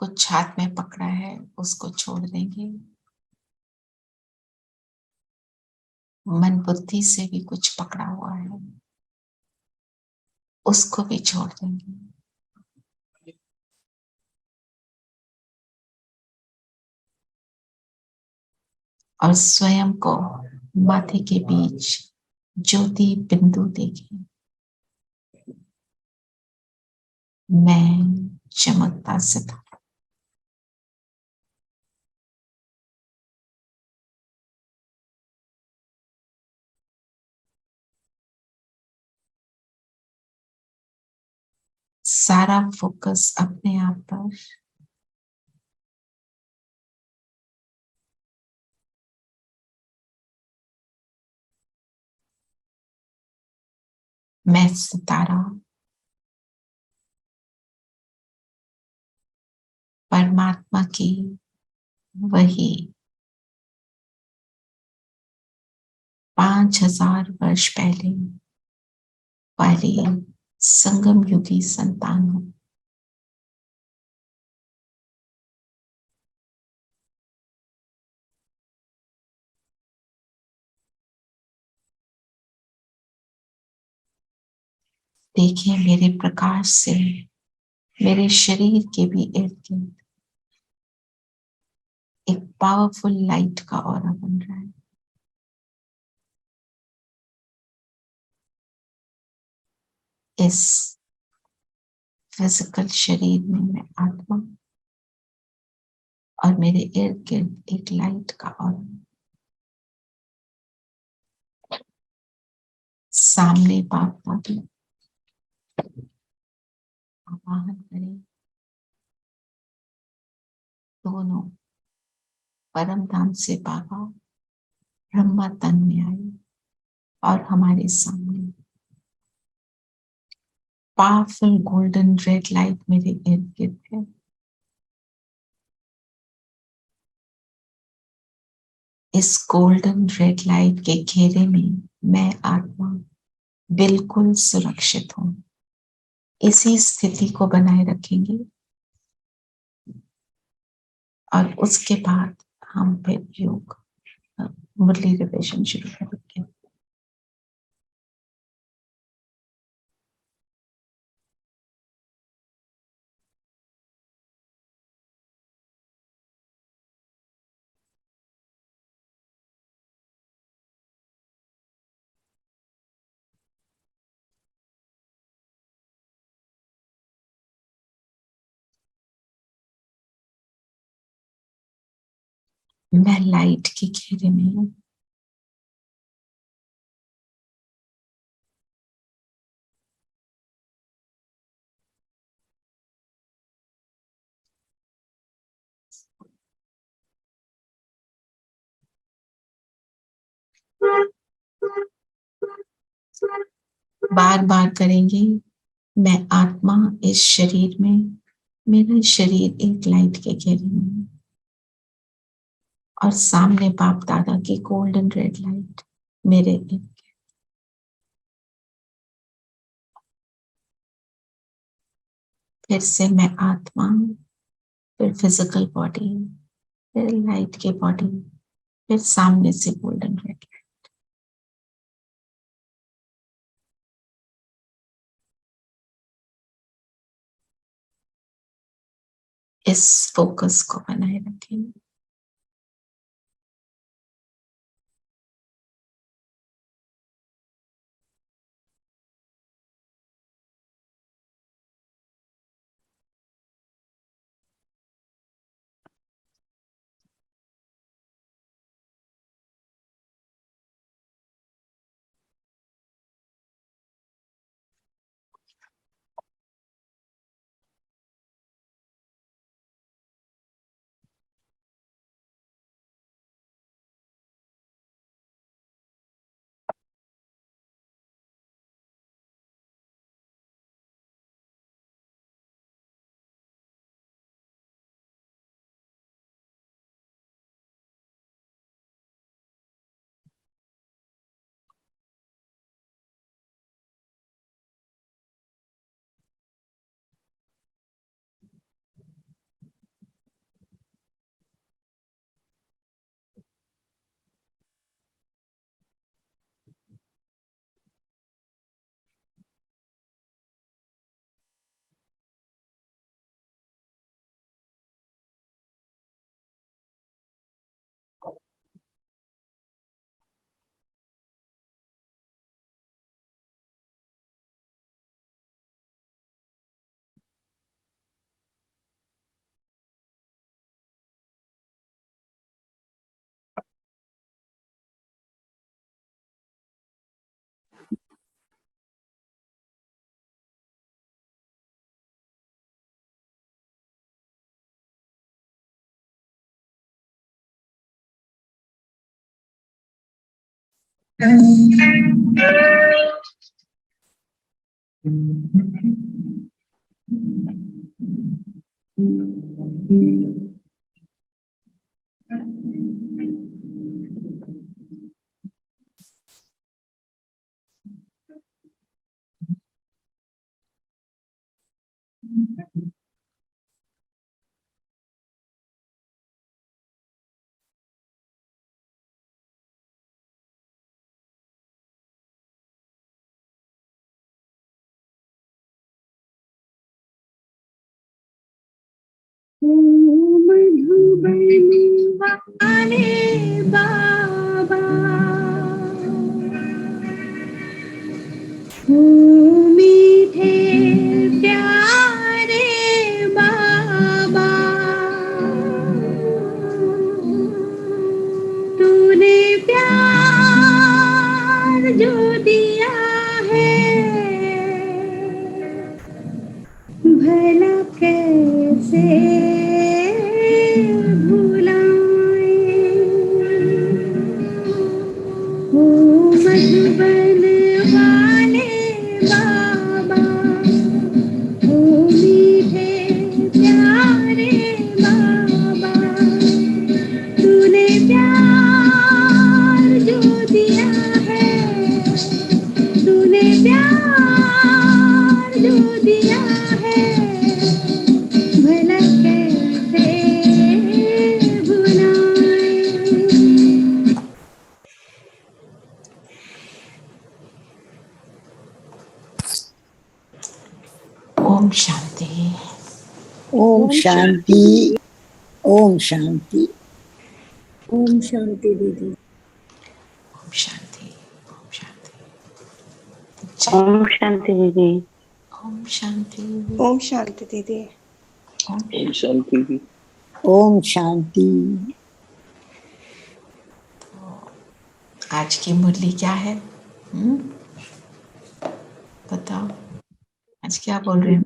कुछ हाथ में पकड़ा है उसको छोड़ देंगे। मन बुद्धि से भी कुछ पकड़ा हुआ है उसको भी छोड़ देंगे। और स्वयं को माथे के बीच ज्योति बिंदु देखें। मैं चमकता सितारा। सारा फोकस अपने आप पर। मैं सितारा परमात्मा की वही 5000 वर्ष पहले वाली संगम युगी संतान हूं। देखिए मेरे प्रकाश से मेरे शरीर के भी इर्द गिर्द एक पावरफुल लाइट का ऑरा बन रहा है। इस फिजिकल शरीर में मैं आत्मा और मेरे इर्द गिर्द एक लाइट का ऑरा। सामने बाप दादा आवाहन करें। दोनों परम धाम से बाबा ब्रह्मा तन में आए और हमारे सामने पावरफुल गोल्डन रेड लाइट मेरे इर्द गिर्द है। इस गोल्डन रेड लाइट के घेरे में मैं आत्मा बिल्कुल सुरक्षित हूं। इसी स्थिति को बनाए रखेंगे और उसके बाद हम फिर योग मुरली रिविजन शुरू करेंगे। मैं लाइट के घेरे में हूं। बार बार करेंगे। मैं आत्मा इस शरीर में, मेरा शरीर एक लाइट के घेरे में है और सामने बाप दादा की गोल्डन रेड लाइट मेरे इर्द। फिर से मैं आत्मा, फिर फिजिकल बॉडी, फिर लाइट की बॉडी, फिर सामने से गोल्डन रेड। इस फोकस को बनाए रखें। मधुबनी वाले बाबा, मीठे प्यारे बाबा, तूने प्यार जो दिया है भला कैसे भुलाएं। ओ मधुबन वाले बाबा, ओ मीठे प्यारे बाबा, तूने प्यार जो दिया है, तूने प्यार जो दिया है भला कैसे भुलाएं। ओम शांति। ओम शांति। ओम शांति। ओम शांति दीदी। ओम शांति। ओम शांति। ओम शांति दीदी। ओम शांति। ओम शांति दीदी। ओम शांति दीदी। ओम शांति। आज की मुरली क्या है? बताओ, आज क्या बोल रहे हैं?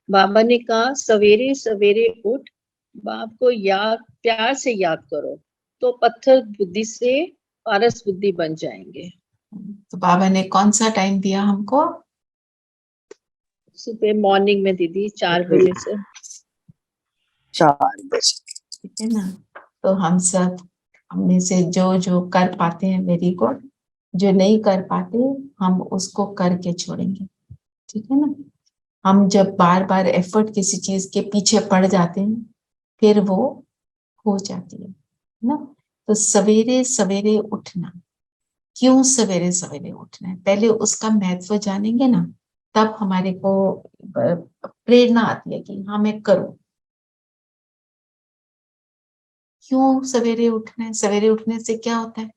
बाबा ने कहा सवेरे सवेरे उठ, बाप को याद, प्यार से याद करो तो पत्थर बुद्धि से पारस बुद्धि बन जाएंगे। तो बाबा ने कौन सा टाइम दिया हमको? सुबह मॉर्निंग में दीदी 4 बजे से 4 बजे, ठीक है ना? तो हम सब में से जो जो कर पाते हैं वेरी गुड, जो नहीं कर पाते हम उसको करके छोड़ेंगे, ठीक है ना? हम जब बार बार एफर्ट किसी चीज के पीछे पड़ जाते हैं फिर वो हो जाती है ना? तो सवेरे सवेरे उठना, क्यों सवेरे सवेरे उठना है पहले उसका महत्व जानेंगे ना, तब हमारे को प्रेरणा आती है कि हाँ मैं करूं। क्यों सवेरे उठना है? सवेरे उठने से क्या होता है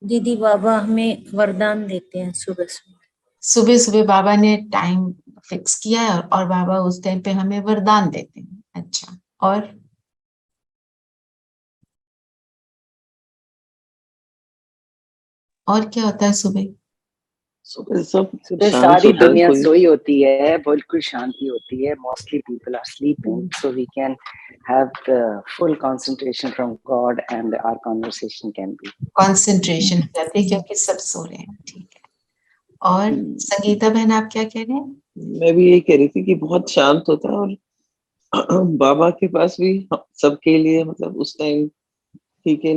दीदी? बाबा हमें वरदान देते हैं सुबह सुबह। सुबह सुबह बाबा ने टाइम फिक्स किया है और बाबा उस टाइम पे हमें वरदान देते हैं। अच्छा, और क्या होता है सुबह? सुबह सब सुबह शांत सारी होता है, दुनिया कोई सोई होती है, बिल्कुल शांति होती है। Mostly people are sleeping, so we can have the full concentration from God and our conversation can be concentration हो जाती है क्योंकि सब सो रहे हैं, ठीक है। और संगीता बहन आप क्या कह रहे हैं? मैं भी यही कह रही थी कि बहुत शांत होता है और बाबा के पास भी सबके लिए मतलब उस टाइम ठीक है,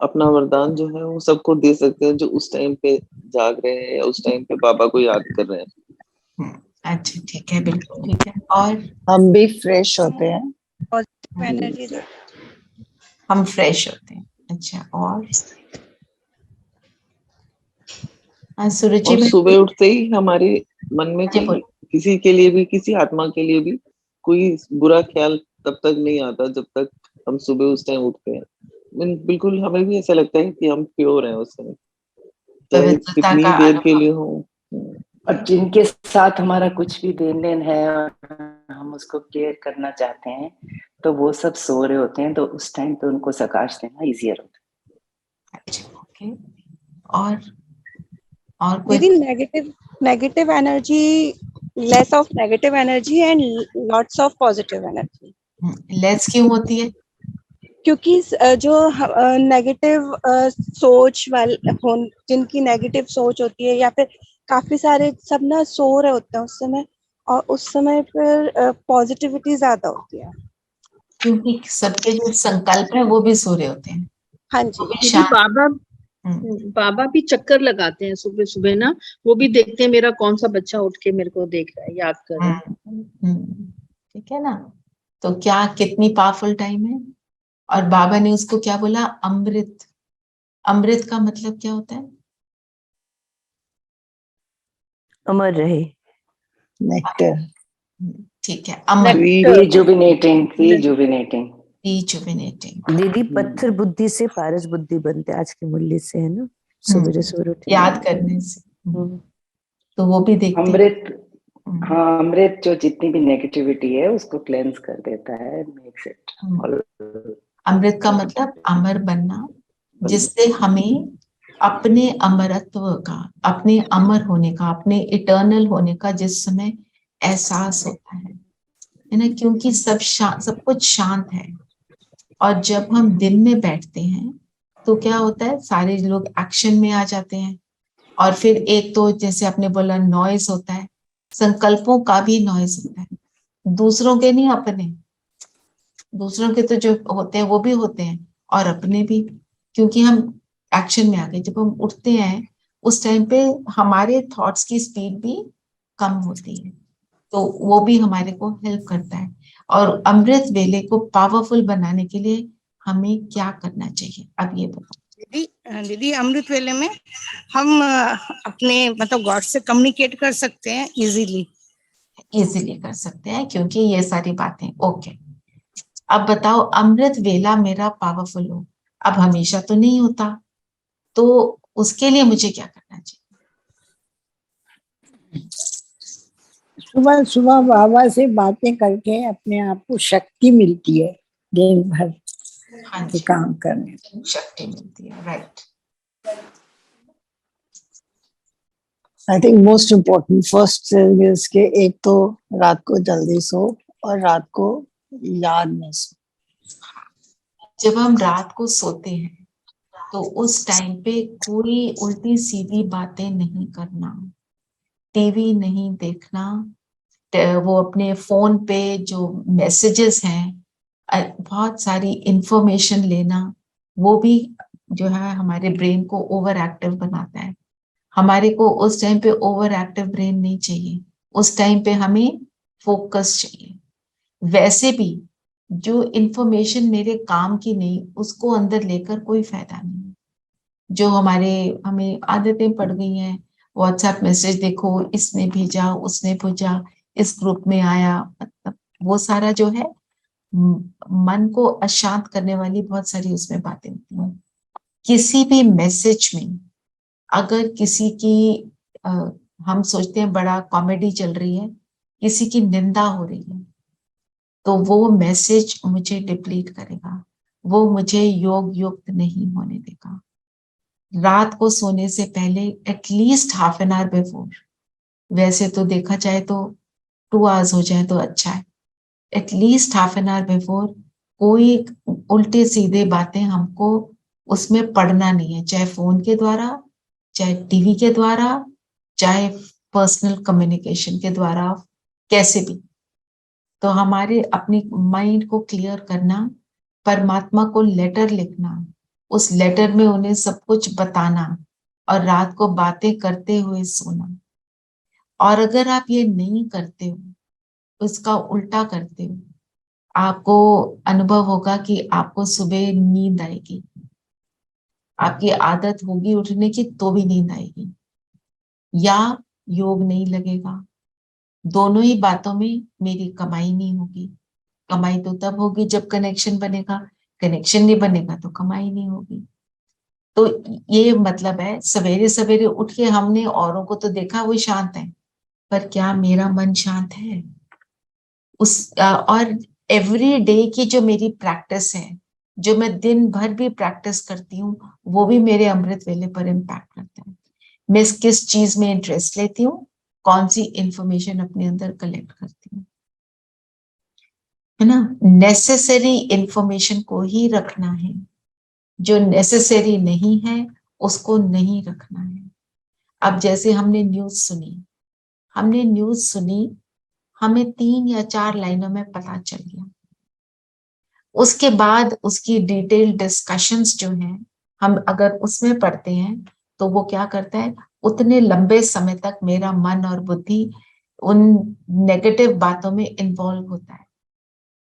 अपना वरदान जो है वो सबको दे सकते हैं जो उस टाइम पे जाग रहे हैं या उस टाइम पे बाबा को याद कर रहे हैं। अच्छा ठीक है, बिल्कुल ठीक है। और हम भी फ्रेश होते हैं, पॉजिटिव एनर्जी, हम फ्रेश होते हैं। अच्छा, और सुरुचि और बहन सुबह उठते ही हमारे मन में किसी के लिए भी, किसी आत्मा के लिए भी कोई बुरा ख्याल तब तक नहीं आता जब तक हम सुबह उस टाइम उठते हैं। बिल्कुल हमें भी ऐसा लगता है कि हम प्योर हैं उस समय, चाहे पवित्रता कितनी का देर के अनुभव। लिए हो। और जिनके साथ हमारा कुछ भी लेन देन है और हम उसको केयर करना चाहते हैं तो वो सब सो रहे होते हैं, तो उस टाइम पे उनको सकाश देना इजियर होता है। अच्छा, ओके। और कोई दीदी negative energy, less of negative energy and lots of positive energy. Less क्यों होती है? क्योंकि जो नेगेटिव सोच वाले जिनकी नेगेटिव सोच होती है, या फिर काफी सारे सब ना सो रहे होते हैं उस समय, और उस समय पर पॉजिटिविटी ज्यादा होती है। क्योंकि सबके जो संकल्प है वो भी सो रहे होते हैं, हाँ वो जी। भी दीदी शांत। बाबा हम्म, बाबा भी चक्कर लगाते हैं सुबह सुबह ना, वो भी देखते हैं मेरा कौन सा बच्चा उठ के मेरे को देख रहा है, याद कर रहा है। ठीक है ना। तो क्या कितनी पावरफुल टाइम है। और बाबा ने उसको क्या बोला, अमृत। अमृत का मतलब क्या होता है? अमर रहे। नेक्टर। ठीक है, अमर, रिजुविनेटिंग। रिजुविनेटिंग। दीदी पत्थर बुद्धि से पारस बुद्धि बनते आज के मूल्य से, है ना, सवेरे सवेरे उठे याद करने से। तो वो भी देखते हैं। अमृत, हाँ अमृत जो जितनी भी नेगेटिविटी है उसको क्लेंस कर देता है, मेक्स इट। अमृत का मतलब अमर बनना, जिससे हमें अपने अमरत्व का, अपने अमर होने का, अपने इटर्नल होने का जिस समय एहसास होता है ना, क्योंकि सब कुछ शांत है। और जब हम दिन में बैठते हैं तो क्या होता है, सारे लोग एक्शन में आ जाते हैं। और फिर एक तो जैसे आपने बोला नॉइज होता है, संकल्पों का भी नॉइज होता है, दूसरों के नहीं, अपने। दूसरों के तो जो होते हैं वो भी होते हैं, और अपने भी, क्योंकि हम एक्शन में आ गए। जब हम उठते हैं उस टाइम पे हमारे थॉट्स की स्पीड भी कम होती है, तो वो भी हमारे को हेल्प करता है। और अमृत वेले को पावरफुल बनाने के लिए हमें क्या करना चाहिए, अब ये बताओ। दीदी अमृत वेले में हम अपने मतलब गॉड से कम्युनिकेट कर सकते हैं इजीली। इजीली कर सकते हैं, क्योंकि ये सारी बातें ओके। अब बताओ, अमृत वेला मेरा पावरफुल हो, अब हमेशा तो नहीं होता, तो उसके लिए मुझे क्या करना चाहिए? सुबह सुबह बाबा से बातें करके अपने आप को शक्ति मिलती है दिन भर हाँ के जी, काम करने। शक्ति मिलती है, right. I think most important first is के एक तो रात को जल्दी सो और रात को याद में सो। जब हम रात को सोते हैं तो उस टाइम पे कोई उल्टी सीधी बातें नहीं करना, टीवी नहीं देखना, वो अपने फोन पे जो मैसेजेस हैं, बहुत सारी इंफॉर्मेशन लेना, वो भी जो है हमारे ब्रेन को ओवर एक्टिव बनाता है। हमारे को उस टाइम पे ओवर एक्टिव ब्रेन नहीं चाहिए, उस टाइम पे हमें फोकस चाहिए। वैसे भी जो इंफॉर्मेशन मेरे काम की नहीं, उसको अंदर लेकर कोई फायदा नहीं। जो हमें आदतें पड़ गई हैं, व्हाट्सएप मैसेज देखो, इसने भेजा, उसने भेजा, इस ग्रुप में आया, मतलब वो सारा जो है मन को अशांत करने वाली बहुत सारी उसमें बातें होती हैं। किसी भी मैसेज में अगर किसी की आ, हम सोचते हैं बड़ा कॉमेडी चल रही है, किसी की निंदा हो रही है, तो वो मैसेज मुझे डिप्लीट करेगा, वो मुझे योग युक्त नहीं होने देगा। रात को सोने से पहले at least half an hour before, वैसे तो देखा जाए तो 2 आवर्स हो जाए तो अच्छा है, at least half an hour before कोई उल्टे सीधे बातें हमको उसमें पढ़ना नहीं है, चाहे फोन के द्वारा, चाहे टीवी के द्वारा, चाहे पर्सनल कम्युनिकेशन के द्वारा, कैसे भी। तो हमारे अपनी माइंड को क्लियर करना, परमात्मा को लेटर लिखना, उस लेटर में उन्हें सब कुछ बताना, और रात को बातें करते हुए सोना। और अगर आप ये नहीं करते हो, उसका उल्टा करते हो, आपको अनुभव होगा कि आपको सुबह नींद आएगी, आपकी आदत होगी उठने की तो भी नींद आएगी, या योग नहीं लगेगा। दोनों ही बातों में मेरी कमाई नहीं होगी। कमाई तो तब होगी जब कनेक्शन बनेगा, कनेक्शन नहीं बनेगा तो कमाई नहीं होगी। तो ये मतलब है, सवेरे सवेरे उठ के हमने औरों को तो देखा वो शांत है, पर क्या मेरा मन शांत है? और एवरी डे की जो मेरी प्रैक्टिस है, जो मैं दिन भर भी प्रैक्टिस करती हूँ, वो भी मेरे अमृत वेले पर इम्पैक्ट करता है। मैं किस चीज में इंटरेस्ट लेती हूँ, कौन सी इंफॉर्मेशन अपने अंदर कलेक्ट करती हूँ। है ना, नेसेसरी इंफॉर्मेशन को ही रखना है, जो नेसेसरी नहीं है उसको नहीं रखना है। अब जैसे हमने न्यूज सुनी, हमें 3 या 4 लाइनों में पता चल गया, उसके बाद उसकी डिटेल डिस्कशंस जो हैं, हम अगर उसमें पढ़ते हैं तो वो क्या करता है, उतने लंबे समय तक मेरा मन और बुद्धि उन नेगेटिव बातों में इन्वॉल्व होता है,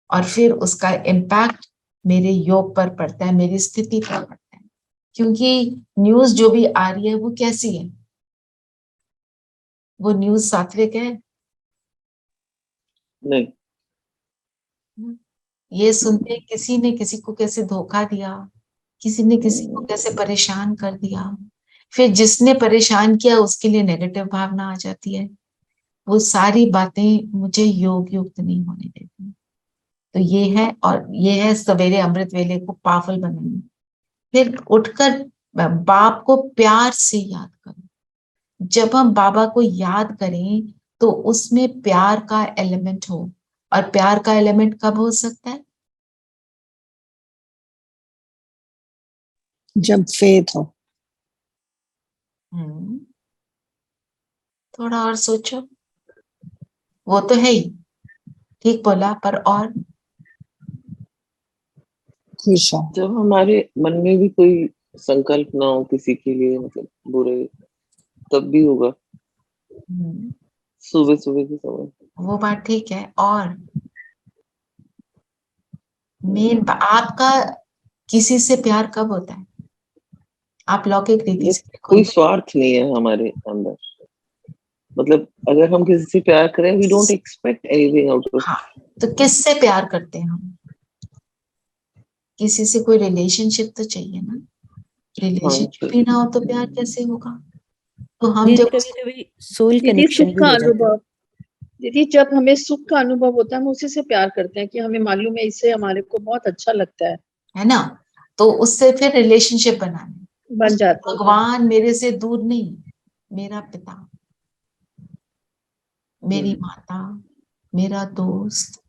और फिर उसका इम्पैक्ट मेरे योग पर पड़ता है, मेरी स्थिति पर पड़ता है। क्योंकि न्यूज जो भी आ रही है वो कैसी है, वो न्यूज सात्विक है? नहीं। ये सुनते किसी ने किसी को कैसे धोखा दिया, किसी ने किसी को कैसे परेशान कर दिया, फिर जिसने परेशान किया उसके लिए नेगेटिव भावना आ जाती है। वो सारी बातें मुझे योग युक्त नहीं होने देती। तो ये है, और ये है सवेरे अमृत वेले को पावरफुल बनाना। फिर उठकर बाप को प्यार से याद करो। जब हम बाबा को याद करें तो उसमें प्यार का एलिमेंट हो, और प्यार का एलिमेंट कब हो सकता है? जब फेथ हो। थोड़ा और सोचो, वो तो है ही, ठीक बोला, पर और खुश हो। जब हमारे मन में भी कोई संकल्प ना हो किसी के लिए, मतलब बुरे, तब भी होगा सुबह सुबह के समय। वो बात ठीक है। और मेन आपका किसी से प्यार कब होता है? आप लौकिक रीति से कोई देखो, स्वार्थ नहीं है हमारे अंदर, मतलब अगर हम किसी से प्यार करें, we don't expect anything out of. हाँ, तो किससे प्यार करते हैं हम? किसी से कोई रिलेशनशिप तो चाहिए ना, रिलेशनशिप ही ना हो तो प्यार कैसे होगा? तो हम दीदी जब कभी कभी सोल दीदी कनेक्शन सुख भी का हो जाता है। अनुभव, दीदी जब हमें सुख का अनुभव होता है हम उसी से प्यार करते हैं, कि हमें मालूम है इससे हमारे को बहुत अच्छा लगता है ना, तो उससे फिर रिलेशनशिप बनाने, बन जाती है। भगवान मेरे से दूर नहीं, मेरा पिता, मेरी माता, मेरा दोस्त,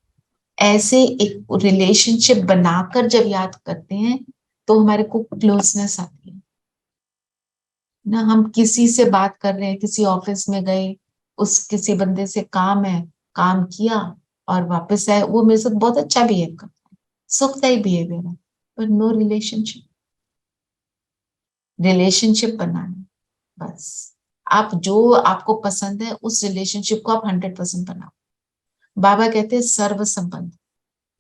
ऐसे एक रिलेशनशिप बनाकर जब याद करते हैं तो हमारे को क्लोजनेस आती है ना। हम किसी से बात कर रहे हैं, किसी ऑफिस में गए, उस किसी बंदे से काम है, काम किया और वापस आए, वो मेरे साथ बहुत अच्छा बिहेव करता है, सुखदायी बिहेवियर है, पर नो रिलेशनशिप। रिलेशनशिप बनाना, बस आप जो आपको पसंद है उस रिलेशनशिप को आप 100% बनाओ। बाबा कहते हैं सर्व संबंध,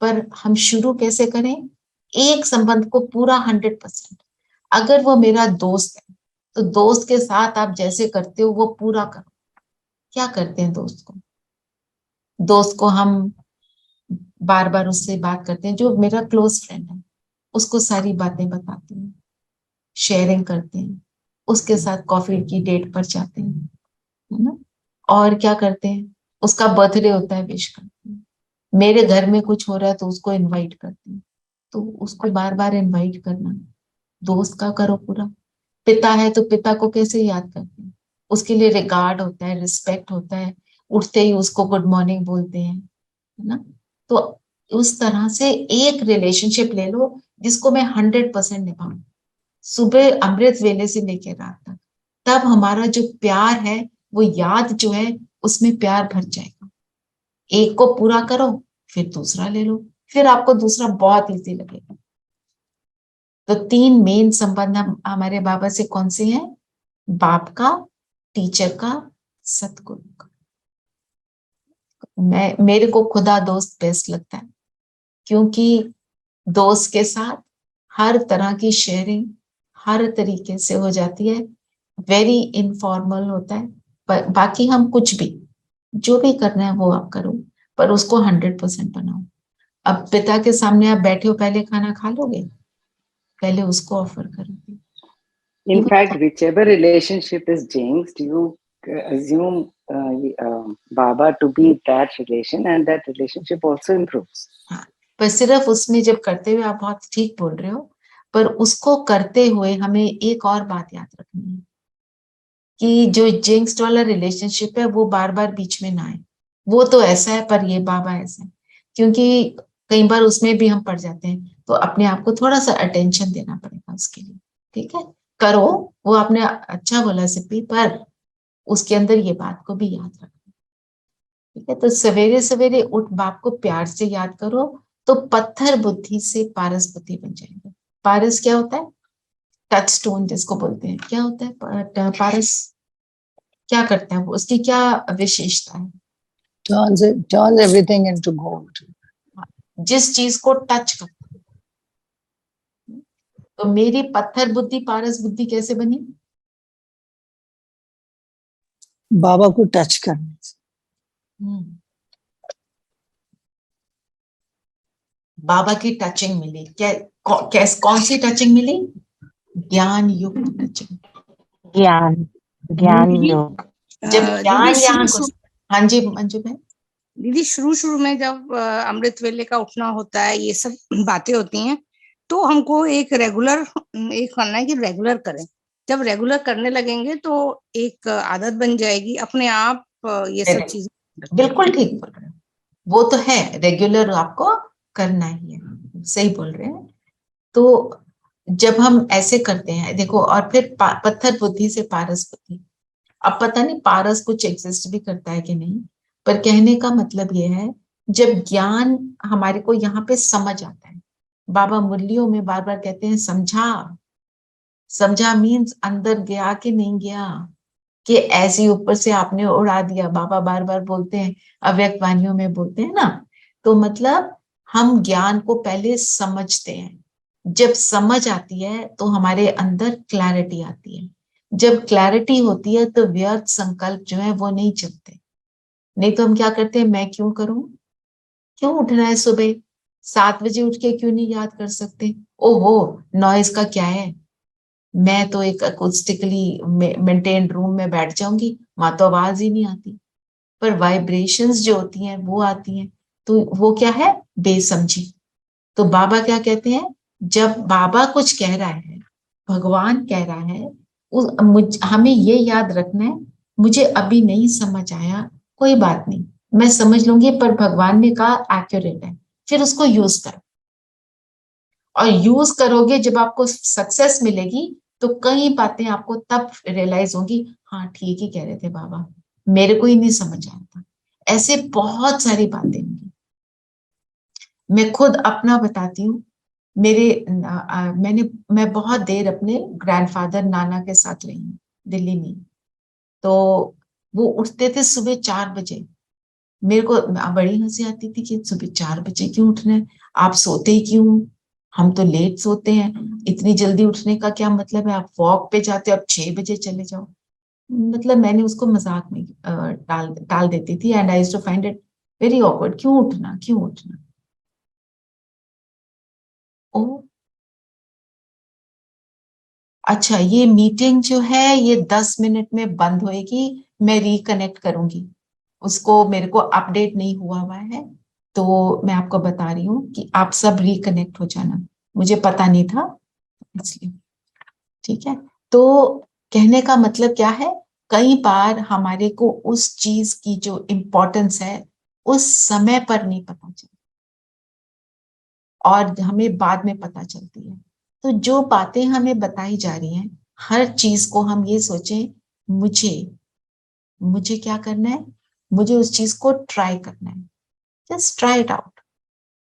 पर हम शुरू कैसे करें? एक संबंध को पूरा 100%। अगर वो मेरा दोस्त है तो दोस्त के साथ आप जैसे करते हो वो पूरा करो। क्या करते हैं दोस्त को? दोस्त को हम बार बार उससे बात करते हैं, जो मेरा क्लोज फ्रेंड है उसको सारी बातें बताते हैं, शेयरिंग करते हैं, उसके साथ कॉफी की डेट पर जाते हैं, है ना। और क्या करते हैं? उसका बर्थडे होता है, विश करते हैं। मेरे घर में कुछ हो रहा है तो उसको इनवाइट करते हैं, तो उसको बार बार इनवाइट करना, दोस्त का करो पूरा। पिता है तो पिता को कैसे याद करते हैं? उसके लिए रिगार्ड होता है, रिस्पेक्ट होता है, उठते ही उसको गुड मॉर्निंग बोलते हैं, है ना। तो उस तरह से एक रिलेशनशिप ले लो जिसको मैं 100% निभाऊं, सुबह अमृत वेले से लेकर रात तक। तब हमारा जो प्यार है, वो याद जो है उसमें प्यार भर जाएगा। एक को पूरा करो, फिर दूसरा ले लो, फिर आपको दूसरा बहुत इजी लगेगा। तो 3 मेन संबंध हमारे बाबा से कौन से हैं? बाप का, टीचर का, सतगुरु का। मेरे को खुदा दोस्त बेस्ट लगता है, क्योंकि दोस्त के साथ हर तरह की शेयरिंग हर तरीके से हो जाती है, वेरी इनफॉर्मल होता है। बाकी हम कुछ भी जो भी करना है वो आप करो, पर उसको 100% बनाओ। अब पिता के सामने आप बैठे हो, पहले खाना खा लोगे, पहले उसको ऑफर करोगे। In fact, whichever relationship is jinxed, you assume Baba to be that relation, and that relationship also improves. हाँ, पर सिर्फ उसमें जब करते हुए, आप बहुत ठीक बोल रहे हो, पर उसको करते हुए हमें एक और बात याद रखनी है कि जो जिंक्स्ड वाला रिलेशनशिप है वो बार बार बीच में ना आए। वो तो ऐसा है पर ये बाबा ऐसा है, क्योंकि कई बार उसमें भी हम पड़ जाते हैं, तो अपने आप को थोड़ा सा अटेंशन देना पड़ेगा उसके लिए। ठीक है, करो, वो आपने अच्छा बोला सिप्पी, पर उसके अंदर ये बात को भी याद रखना। ठीक है, तो सवेरे सवेरे उठ बाप को प्यार से याद करो, तो पत्थर बुद्धि से पारस बुद्धि बन जाएंगे। पारस क्या होता है? टच स्टोन जिसको बोलते हैं। क्या होता है पारस? क्या करता है वो? उसकी क्या विशेषता है? turns everything into gold. जिस चीज को टच करता है। तो मेरी पत्थर बुद्धि पारस बुद्धि कैसे बनी? बाबा को टच करने से। बाबा की टचिंग मिली। कौन सी टचिंग मिली? ज्ञान युक्त टचिंग। ज्ञान ज्ञान योग। जब ज्ञान दीदी यहाँ घुस, हाँ जी मंजू बहन। दीदी शुरू में जब अमृत वेले का उठना होता है, ये सब बातें होती हैं, तो हमको एक रेगुलर एक करना है कि रेगुलर करें। जब रेगुलर करने लगेंगे तो एक आदत बन जाएगी अपने आप, ये सब चीजें। बिल्कुल ठीक बोल रहे हैं, वो तो है, रेगुलर आपको करना ही है, सही बोल रहे हैं। तो जब हम ऐसे करते हैं देखो, और फिर पत्थर बुद्धि से पारस बुद्धि। अब पता नहीं पारस कुछ एग्जिस्ट भी करता है कि नहीं, पर कहने का मतलब ये है, जब ज्ञान हमारे को यहाँ पे समझ आता है, बाबा मुरलियों में बार बार कहते हैं समझा। समझा मीन्स अंदर गया कि नहीं गया, कि ऐसे ऊपर से आपने उड़ा दिया। बाबा बार बार बोलते हैं, अव्यक्त वाणियों में बोलते हैं ना, तो मतलब हम ज्ञान को पहले समझते हैं। जब समझ आती है तो हमारे अंदर क्लैरिटी आती है। जब क्लैरिटी होती है तो व्यर्थ संकल्प जो है वो नहीं चलते। नहीं तो हम क्या करते हैं, मैं क्यों करूं, क्यों उठना है सुबह 7 बजे, उठ के क्यों नहीं याद कर सकते? ओहो, नॉइज का क्या है, मैं तो एक अकोस्टिकली मेंटेन रूम में बैठ जाऊंगी, वहां तो आवाज ही नहीं आती, पर वाइब्रेशंस जो होती हैं वो आती हैं। तो वो क्या है? बेसमझी। तो बाबा क्या कहते हैं, जब बाबा कुछ कह रहा है, भगवान कह रहा है, हमें ये याद रखना है, मुझे अभी नहीं समझ आया, कोई बात नहीं, मैं समझ लूंगी, पर भगवान ने कहा एक्यूरेट है, फिर उसको यूज करो। और यूज करोगे, जब आपको सक्सेस मिलेगी, तो कई बातें आपको तब रियलाइज होंगी, हाँ ठीक ही कह रहे थे बाबा, मेरे को ही नहीं समझ आया था। ऐसे बहुत सारी बातें होंगी। मैं खुद अपना बताती हूँ, मैं बहुत देर अपने ग्रैंडफादर नाना के साथ रही हूँ दिल्ली में। तो वो उठते थे सुबह 4 बजे। मेरे को बड़ी हंसी आती थी कि सुबह 4 बजे क्यों उठना है, आप सोते ही क्यों, हम तो लेट सोते हैं, इतनी जल्दी उठने का क्या मतलब है, आप वॉक पे जाते हो, आप 6 बजे चले जाओ। मतलब मैंने उसको मजाक में टाल देती थी, and I used to find it very awkward, क्यों उठना, क्यों उठना। ओ अच्छा, ये मीटिंग जो है ये 10 मिनट में बंद होएगी, मैं रिकनेक्ट करूंगी उसको, मेरे को अपडेट नहीं हुआ है, तो मैं आपको बता रही हूँ कि आप सब रिकनेक्ट हो जाना, मुझे पता नहीं था इसलिए। ठीक है, तो कहने का मतलब क्या है, कई बार हमारे को उस चीज की जो इम्पोर्टेंस है उस समय पर नहीं पता चलता, और हमें बाद में पता चलती है। तो जो बातें हमें बताई जा रही हैं, हर चीज को हम ये सोचें, मुझे मुझे क्या करना है, मुझे उस चीज को ट्राई करना है, जस्ट ट्राई इट आउट,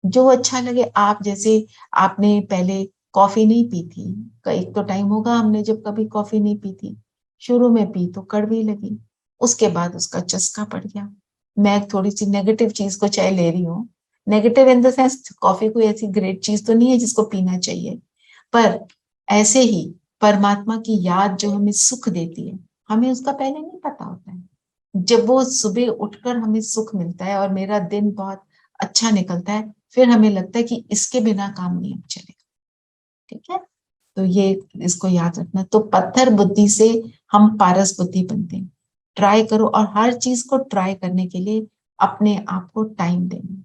जो अच्छा लगे। आप जैसे, आपने पहले कॉफी नहीं पी थी, एक तो टाइम होगा हमने जब कभी कॉफी नहीं पी थी, शुरू में पी तो कड़वी लगी, उसके बाद उसका चस्का पड़ गया। मैं थोड़ी सी नेगेटिव चीज को चाहे ले रही हूँ, negative in the sense, coffee कोई ऐसी ग्रेट चीज तो नहीं है जिसको पीना चाहिए, पर ऐसे ही परमात्मा की याद जो हमें सुख देती है, हमें उसका पहले नहीं पता होता है। जब वो सुबह उठकर हमें सुख मिलता है और मेरा दिन बहुत अच्छा निकलता है, फिर हमें लगता है कि इसके बिना काम नहीं अब चलेगा। ठीक है, तो ये इसको याद रखना। तो पत्थर बुद्धि से हम पारस बुद्धि बनते हैं। ट्राई करो, और हर चीज को ट्राई करने के लिए अपने आप को टाइम देना।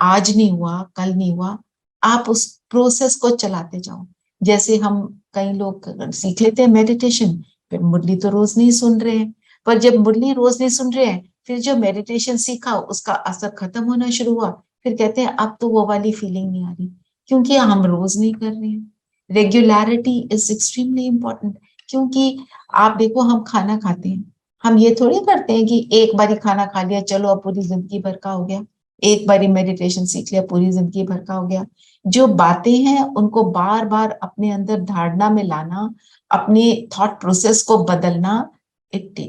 आज नहीं हुआ, कल नहीं हुआ, आप उस प्रोसेस को चलाते जाओ। जैसे हम, कई लोग सीख लेते हैं मेडिटेशन, फिर मुरली तो रोज नहीं सुन रहे हैं, पर जब मुरली रोज नहीं सुन रहे हैं, फिर जो मेडिटेशन सीखा उसका असर खत्म होना शुरू हुआ, फिर कहते हैं अब तो वो वाली फीलिंग नहीं आ रही, क्योंकि हम रोज नहीं कर रहे हैं। Regularity is extremely important. क्योंकि आप देखो, हम खाना खाते हैं, हम ये थोड़ी करते हैं कि एक बारी खाना खा लिया चलो अब पूरी जिंदगी भर का हो गया, एक बारी मेडिटेशन सीख लिया पूरी जिंदगी भर का हो गया। जो बातें हैं उनको बार बार अपने अंदर धारणा में लाना, अपने थॉट प्रोसेस को बदलना, it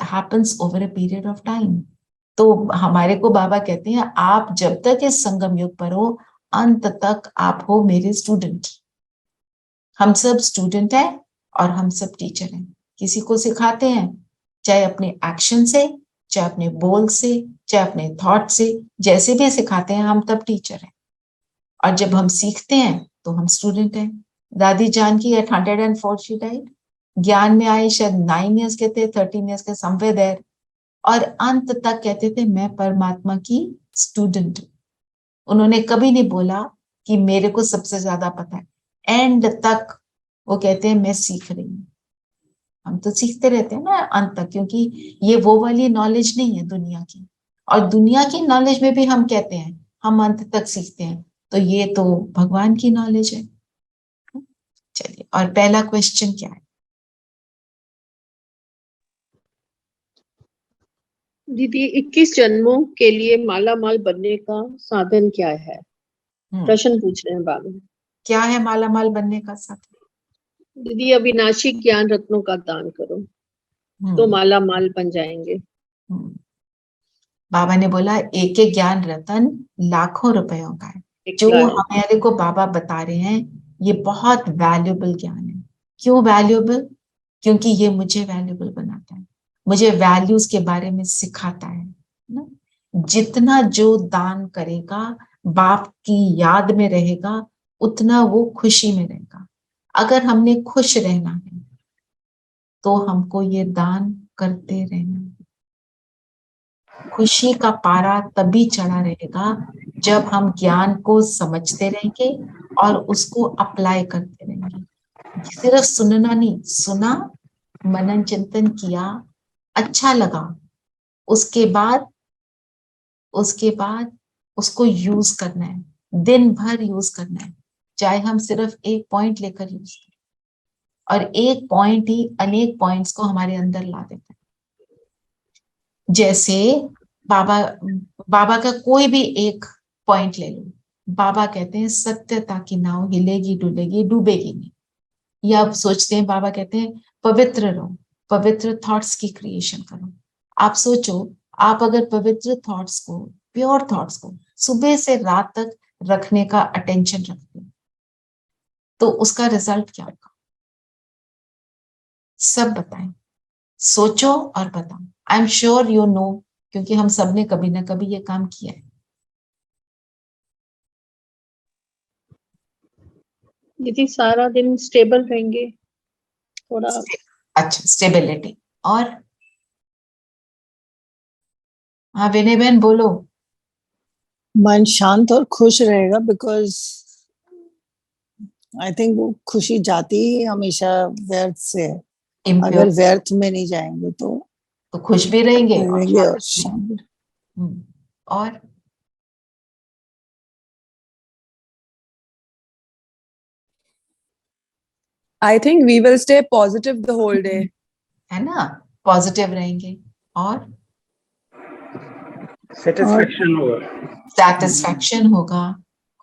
happens over a period of time. तो हमारे को बाबा कहते हैं आप जब तक इस संगम युग पर हो, अंत तक आप हो मेरे स्टूडेंट। हम सब स्टूडेंट हैं और हम सब टीचर हैं। किसी को सिखाते हैं, चाहे अपने एक्शन से, चाहे अपने बोल से, चाहे अपने थॉट से, जैसे भी सिखाते हैं हम तब टीचर हैं। और जब हम सीखते हैं तो हम स्टूडेंट हैं। दादी जानकी एट 104 शी डाइड। ज्ञान में आए शायद 9 इयर्स के थे, 13 इयर्स के, समवेयर देयर। और अंत तक कहते थे मैं परमात्मा की स्टूडेंट हूं। उन्होंने कभी नहीं बोला कि मेरे को सबसे ज्यादा पता है। एंड तक वो कहते हैं मैं सीख रही हूँ। हम तो सीखते रहते हैं ना अंत तक, क्योंकि ये वो वाली नॉलेज नहीं है दुनिया की। और दुनिया की नॉलेज में भी हम कहते हैं हम अंत तक सीखते हैं, तो ये तो भगवान की नॉलेज है। चलिए, और पहला क्वेश्चन क्या है? दीदी 21 जन्मों के लिए माला माल बनने का साधन क्या है? प्रश्न पूछ रहे हैं बाबा। क्या है माला माल बनने का साधन? दीदी अविनाशी ज्ञान रत्नों का दान करो तो माला माल बन जाएंगे। बाबा ने बोला एक एक ज्ञान रतन लाखों रुपयों का है। जो हमारे को बाबा बता रहे हैं ये बहुत वैल्यूएबल ज्ञान है। क्यों वैल्यूएबल? क्योंकि ये मुझे वैल्यूएबल बनाता है, मुझे वैल्यूज के बारे में सिखाता है ना। जितना जो दान करेगा, बाप की याद में रहेगा, उतना वो खुशी में रहेगा। अगर हमने खुश रहना है तो हमको ये दान करते रहना है। खुशी का पारा तभी चढ़ा रहेगा जब हम ज्ञान को समझते रहेंगे और उसको अप्लाई करते रहेंगे। सिर्फ सुनना नहीं, सुना, मनन चिंतन किया, अच्छा लगा, उसके बाद उसको यूज करना है, दिन भर यूज करना है। चाहे हम सिर्फ एक पॉइंट लेकर यूज करें, और एक पॉइंट ही अनेक पॉइंट्स को हमारे अंदर ला देता है। जैसे बाबा का कोई भी एक पॉइंट ले लो, बाबा कहते हैं सत्यता की नाव हिलेगी डुलेगी डूबेगी नहीं। या आप सोचते हैं, बाबा कहते हैं पवित्र रहो, पवित्र थॉट्स की क्रिएशन करो। आप सोचो, आप अगर पवित्र थॉट्स को, प्योर थॉट्स को सुबह से रात तक रखने का अटेंशन रखते हैं तो उसका रिजल्ट क्या होगा? सब बताएं, सोचो और बताओ। I am sure you know, क्योंकि हम सब ने कभी ना कभी ये काम किया है। दीदी सारा दिन स्टेबल रहेंगे थोड़ा। अच्छा, स्टेबिलिटी। और हाँ विनय बहन बोलो। मन शांत और खुश रहेगा, बिकॉज आई थिंक वो खुशी जाती ही हमेशा व्यर्थ से है। अगर व्यर्थ में नहीं जाएंगे तो खुश भी रहेंगे और शांत। और I think we will stay positive the whole day. है ना, पॉजिटिव रहेंगे। और सेटिस्फैक्शन होगा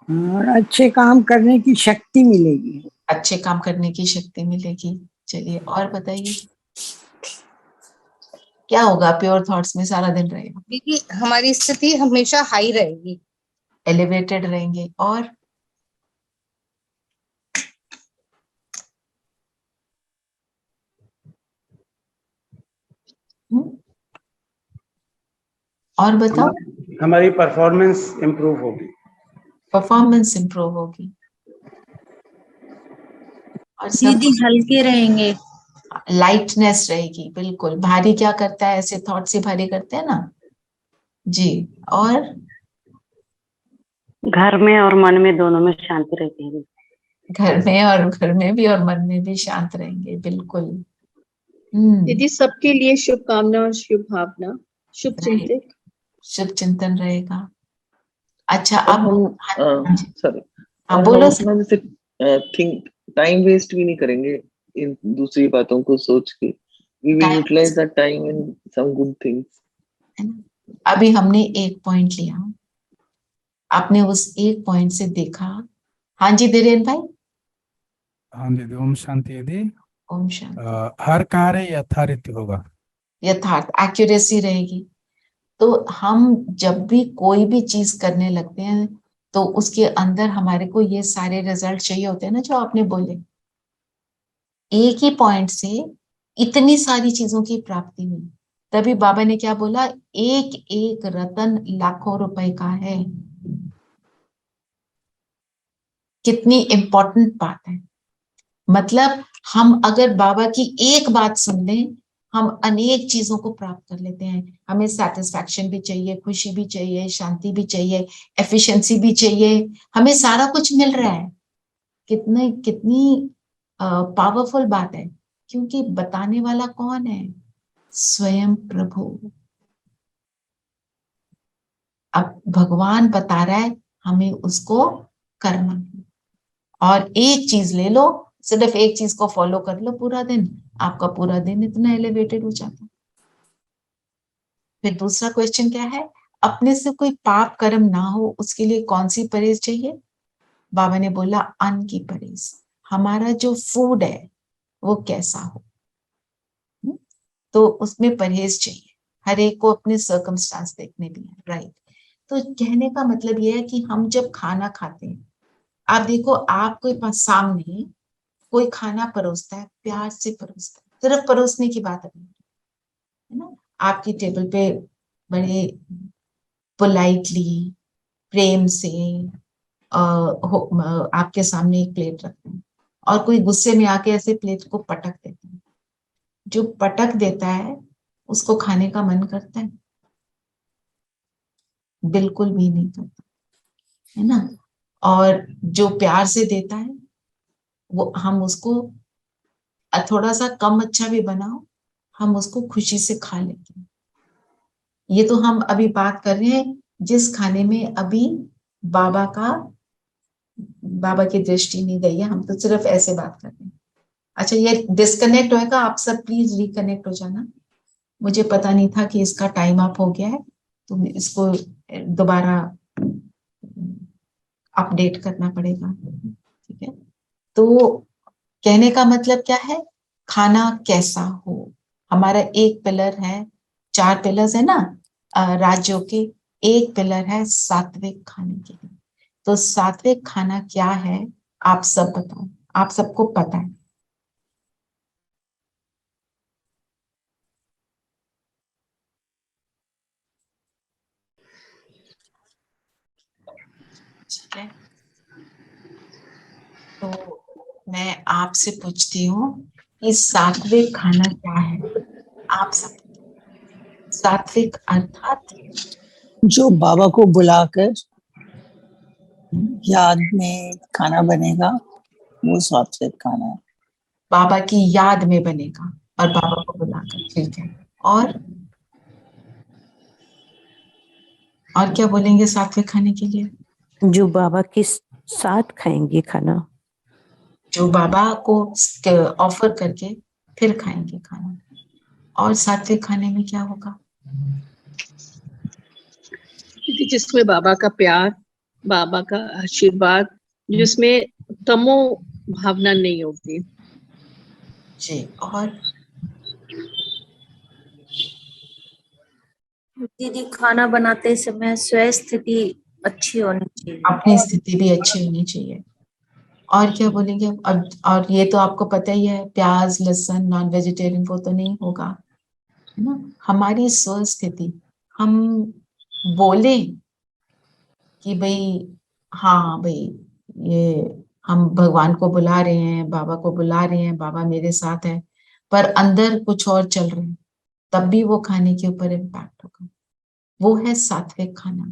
और अच्छे काम करने की शक्ति मिलेगी। अच्छे काम करने की शक्ति मिलेगी। चलिए और बताइए क्या होगा? प्योर थॉट्स में सारा दिन रहेगा। दीदी हमारी स्थिति हमेशा हाई रहेगी, एलिवेटेड रहेंगे। और बताओ। हमारी परफॉर्मेंस इंप्रूव होगी। परफॉर्मेंस इंप्रूव होगी। और दीदी हल्के रहेंगे, लाइटनेस रहेगी। बिल्कुल, भारी क्या करता है? ऐसे थॉट से भारी करते हैं ना जी। और घर में और मन में दोनों में शांति रहती है। घर में भी और मन में भी शांत रहेंगे। बिल्कुल। दीदी सबके लिए शुभकामना और शुभ भावना, शुभ चिंतन रहेगा। अच्छा और अब हम हाँ जी, सॉरी, हाँ और हम बोलो अपना जैसे थिंक टाइम वेस्ट भी नहीं करेंगे इन दूसरी बातों को सोच के, we will time, utilize the time in some good things. है ना। अभी हमने एक पॉइंट लिया, आपने उस एक पॉइंट से देखा। हाँ जी धीरेन भाई। हाँ दीदी, ओम शांति दीदी। ओम शांति। हर कार्य यथारीति होगा। यथार्थ, एक्यूरेसी रहेगी। तो हम जब भी कोई भी चीज करने लगते हैं तो उसके अंदर हमारे को ये सारे रिजल्ट चाहिए होते हैं ना, जो आपने बोले। एक ही पॉइंट से इतनी सारी चीजों की प्राप्ति हुई। तभी बाबा ने क्या बोला, एक एक रतन लाखों रुपए का है। कितनी इंपॉर्टेंट बात है। मतलब हम अगर बाबा की एक बात सुन लें, हम अनेक चीजों को प्राप्त कर लेते हैं। हमें सेटिस्फैक्शन भी चाहिए, खुशी भी चाहिए, शांति भी चाहिए, एफिशिएंसी भी चाहिए, हमें सारा कुछ मिल रहा है। कितनी कितनी पावरफुल बात है, क्योंकि बताने वाला कौन है? स्वयं प्रभु। अब भगवान बता रहा है, हमें उसको करना है। और एक चीज ले लो, सिर्फ एक चीज को फॉलो कर लो पूरा दिन, आपका पूरा दिन इतना एलिवेटेड हो जाता है। फिर दूसरा क्वेश्चन क्या है? अपने से कोई पाप कर्म ना हो, उसके लिए कौन सी परहेज चाहिए? बाबा ने बोला अन्न की परहेज। हमारा जो फूड है वो कैसा हो, तो उसमें परहेज चाहिए। हर एक को अपने सर्कमस्टांस देखने भी है, राइट। तो कहने का मतलब ये है कि हम जब खाना खाते हैं, आप देखो आपके पास सामने कोई खाना परोसता है, प्यार से परोसता है, सिर्फ परोसने की बात है ना। आपकी टेबल पे बड़े पोलाइटली, प्रेम से आपके सामने एक प्लेट रखते हैं, और कोई गुस्से में आके ऐसे प्लेट को पटक देता है। जो पटक देता है उसको खाने का मन करता है? बिल्कुल भी नहीं करता, है ना। और जो प्यार से देता है, वो हम उसको थोड़ा सा कम अच्छा भी बनाओ, हम उसको खुशी से खा लेते हैं। ये तो हम अभी बात कर रहे हैं जिस खाने में अभी बाबा का, बाबा की दृष्टि नहीं गई है, हम तो सिर्फ ऐसे बात कर रहे हैं। अच्छा ये डिस्कनेक्ट होएगा, आप सब प्लीज रिकनेक्ट हो जाना। मुझे पता नहीं था कि इसका टाइम अप हो गया है, तो इसको दोबारा अपडेट करना पड़ेगा, ठीक है। तो कहने का मतलब क्या है? खाना कैसा हो। हमारा एक पिलर है, 4 पिलर्स है ना राज्यों के। एक पिलर है सात्विक खाने के लिए। तो सात्विक खाना क्या है, आप सब बताओ, आप सबको पता है? ठीक है, तो मैं आपसे पूछती हूँ कि सात्विक खाना क्या है? आप सब, सात्विक अर्थात जो बाबा को बुलाकर याद में खाना बनेगा, वो सात्विक खाना है। बाबा की याद में बनेगा और बाबा को बुलाकर, ठीक है। और क्या बोलेंगे सात्विक खाने के लिए? जो बाबा के साथ खाएंगे खाना, जो बाबा को ऑफर करके फिर खाएंगे खाना। और सात्विक खाने में क्या होगा? जिसमें बाबा का प्यार, बाबा का आशीर्वाद, जिसमें तमो भावना नहीं होगी जी। और दीदी खाना बनाते समय स्व स्थिति अच्छी होनी चाहिए। अपनी स्थिति भी अच्छी होनी चाहिए। और क्या बोलेंगे? अब और ये तो आपको पता ही है, प्याज लहसुन नॉन वेजिटेरियन को तो नहीं होगा, है ना। हमारी स्व स्थिति, हम बोले कि भाई हाँ भाई, ये हम भगवान को बुला रहे हैं, बाबा को बुला रहे हैं, बाबा मेरे साथ है, पर अंदर कुछ और चल रहा है, तब भी वो खाने के ऊपर इम्पैक्ट होगा। वो है सात्विक खाना।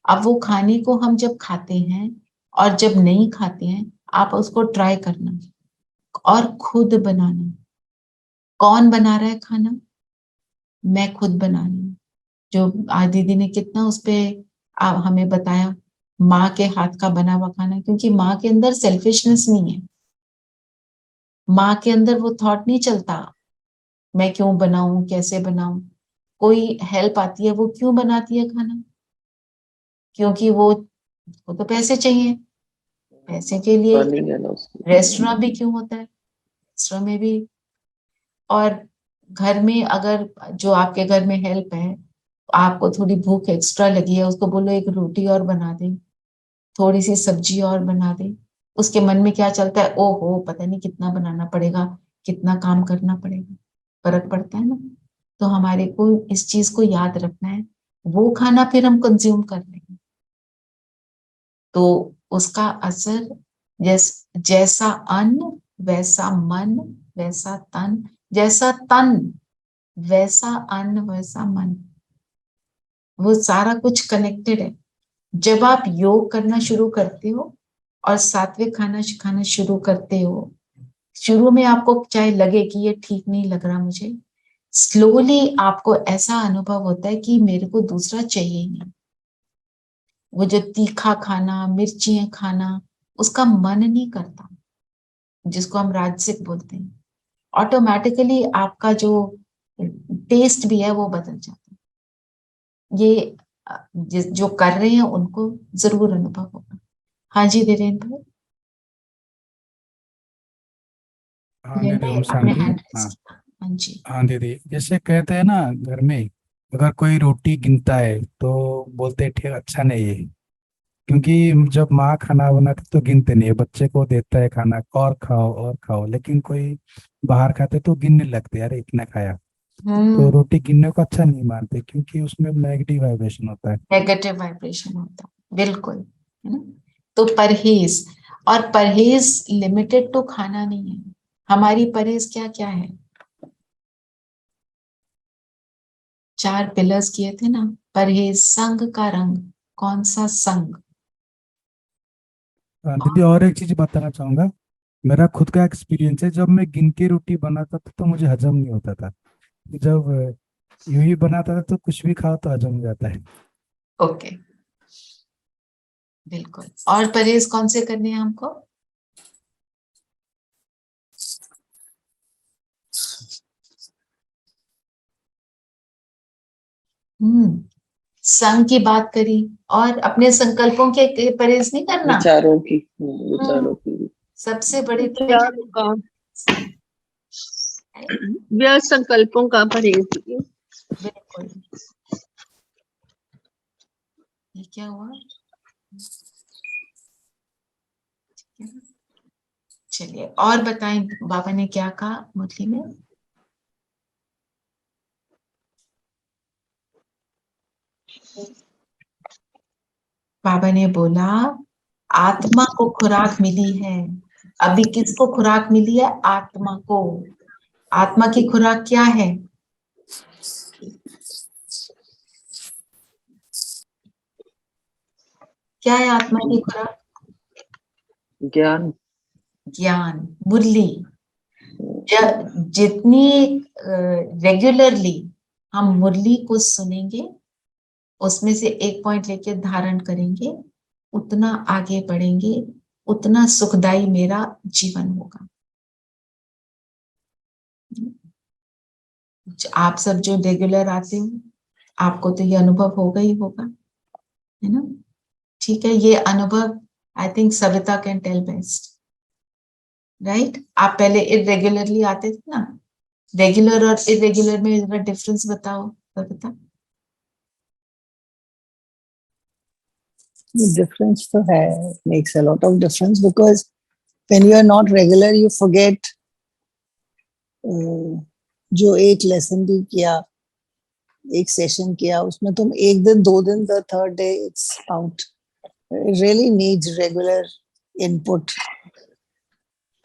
अब वो खाने को हम जब खाते हैं और जब नहीं खाते हैं, आप उसको ट्राई करना और खुद बनाना। कौन बना रहा है खाना? मैं खुद बना रही हूँ। जो आज दीदी ने कितना उस पे हमें बताया माँ के हाथ का बना हुआ खाना, क्योंकि माँ के अंदर सेल्फिशनेस नहीं है, माँ के अंदर वो थॉट नहीं चलता मैं क्यों बनाऊं, कैसे बनाऊं। कोई हेल्प आती है, वो क्यों बनाती है खाना, क्योंकि वो तो पैसे चाहिए, पैसे के लिए अर्निंग है ना उसकी। रेस्टोरेंट भी क्यों होता है, रेस्टोरेंट में भी। और घर में अगर जो आपके घर में हेल्प है, आपको थोड़ी भूख एक्स्ट्रा लगी है, उसको बोलो एक रोटी और बना दे, थोड़ी सी सब्जी और बना दे, उसके मन में क्या चलता है, ओहो पता नहीं कितना बनाना पड़ेगा, कितना काम करना पड़ेगा, फर्क पड़ता है ना। तो हमारे को इस चीज को याद रखना है, वो खाना फिर हम कंज्यूम कर लेंगे तो उसका असर जैसा अन्न वैसा मन वैसा तन, जैसा तन वैसा अन्न वैसा मन, वो सारा कुछ कनेक्टेड है। जब आप योग करना शुरू करते हो और सात्विक खाना खाना शुरू करते हो, शुरू में आपको चाहे लगे कि ये ठीक नहीं लग रहा मुझे, स्लोली आपको ऐसा अनुभव होता है कि मेरे को दूसरा चाहिए ही नहीं। वो जो तीखा खाना, मिर्चियां खाना, उसका मन नहीं करता, जिसको हम राजसिक बोलते हैं। ऑटोमेटिकली आपका जो टेस्ट भी है वो बदल जाता है। ये जो कर रहे हैं उनको जरूर अनुभव होगा। हाँ जी धीरेन्द्र भाई। हाँ दीदी, ओम अपने शांति। हैंड हाँ रेज किया। हाँ जी। हाँ दीदी, जैसे कहते हैं ना, घर में अगर कोई रोटी गिनता है तो बोलते हैं ठीक, अच्छा नहीं है। क्योंकि जब माँ खाना बनाती तो गिनते नहीं है, बच्चे को देता है खाना, और खाओ और खाओ। लेकिन कोई बाहर खाते तो गिनने लगते, अरे इतना खाया। तो रोटी गिनने को अच्छा नहीं मानते, क्योंकि उसमें नेगेटिव वाइब्रेशन होता है। नेगेटिव वाइब्रेशन होता है, बिल्कुल, है ना। तो परहेज, और परहेज लिमिटेड टू खाना नहीं है। हमारी परहेज क्या क्या है, 4 पिलर्स किए थे ना। परहेज, संग का रंग, कौन सा संग। दीदी और एक चीज बताना चाहूंगा, मेरा खुद का एक्सपीरियंस है। जब मैं गिन के रोटी बनाता था तो मुझे हजम नहीं होता था। जब यूं ही बनाता था तो कुछ भी खाओ तो हजम हो जाता है। ओके, बिल्कुल। और परहेज कौन से करने हैं हमको। संग की बात करी, और अपने संकल्पों के परहेज नहीं करना। विचारों की सबसे बड़ी विचारों का, व्यर्थ संकल्पों का परहेज। बिल्कुल। ये क्या हुआ, चलिए और बताएं बाबा ने क्या कहा मुरली में। बाबा ने बोला आत्मा को खुराक मिली है। अभी किसको खुराक मिली है, आत्मा को। आत्मा की खुराक क्या है, क्या है आत्मा की खुराक, ज्ञान। ज्ञान, मुरली। जितनी रेगुलरली हम मुरली को सुनेंगे, उसमें से एक पॉइंट लेके धारण करेंगे, उतना आगे बढ़ेंगे, उतना सुखदाई मेरा जीवन होगा। आप सब जो रेगुलर आते हो, आपको तो ये अनुभव होगा ही होगा, है ना। ठीक है, ये अनुभव I think Savita can tell best, right. आप पहले इरेगुलरली आते थे ना, रेगुलर और इरेगुलर में जरा डिफरेंस बताओ सविता। डिफरेंस तो है, makes a lot of difference because when you are not regular you forget जो एक लेसन भी किया, एक सेशन किया, उसमें तुम एक दिन 2 दिन the third day it's out. It really needs regular input.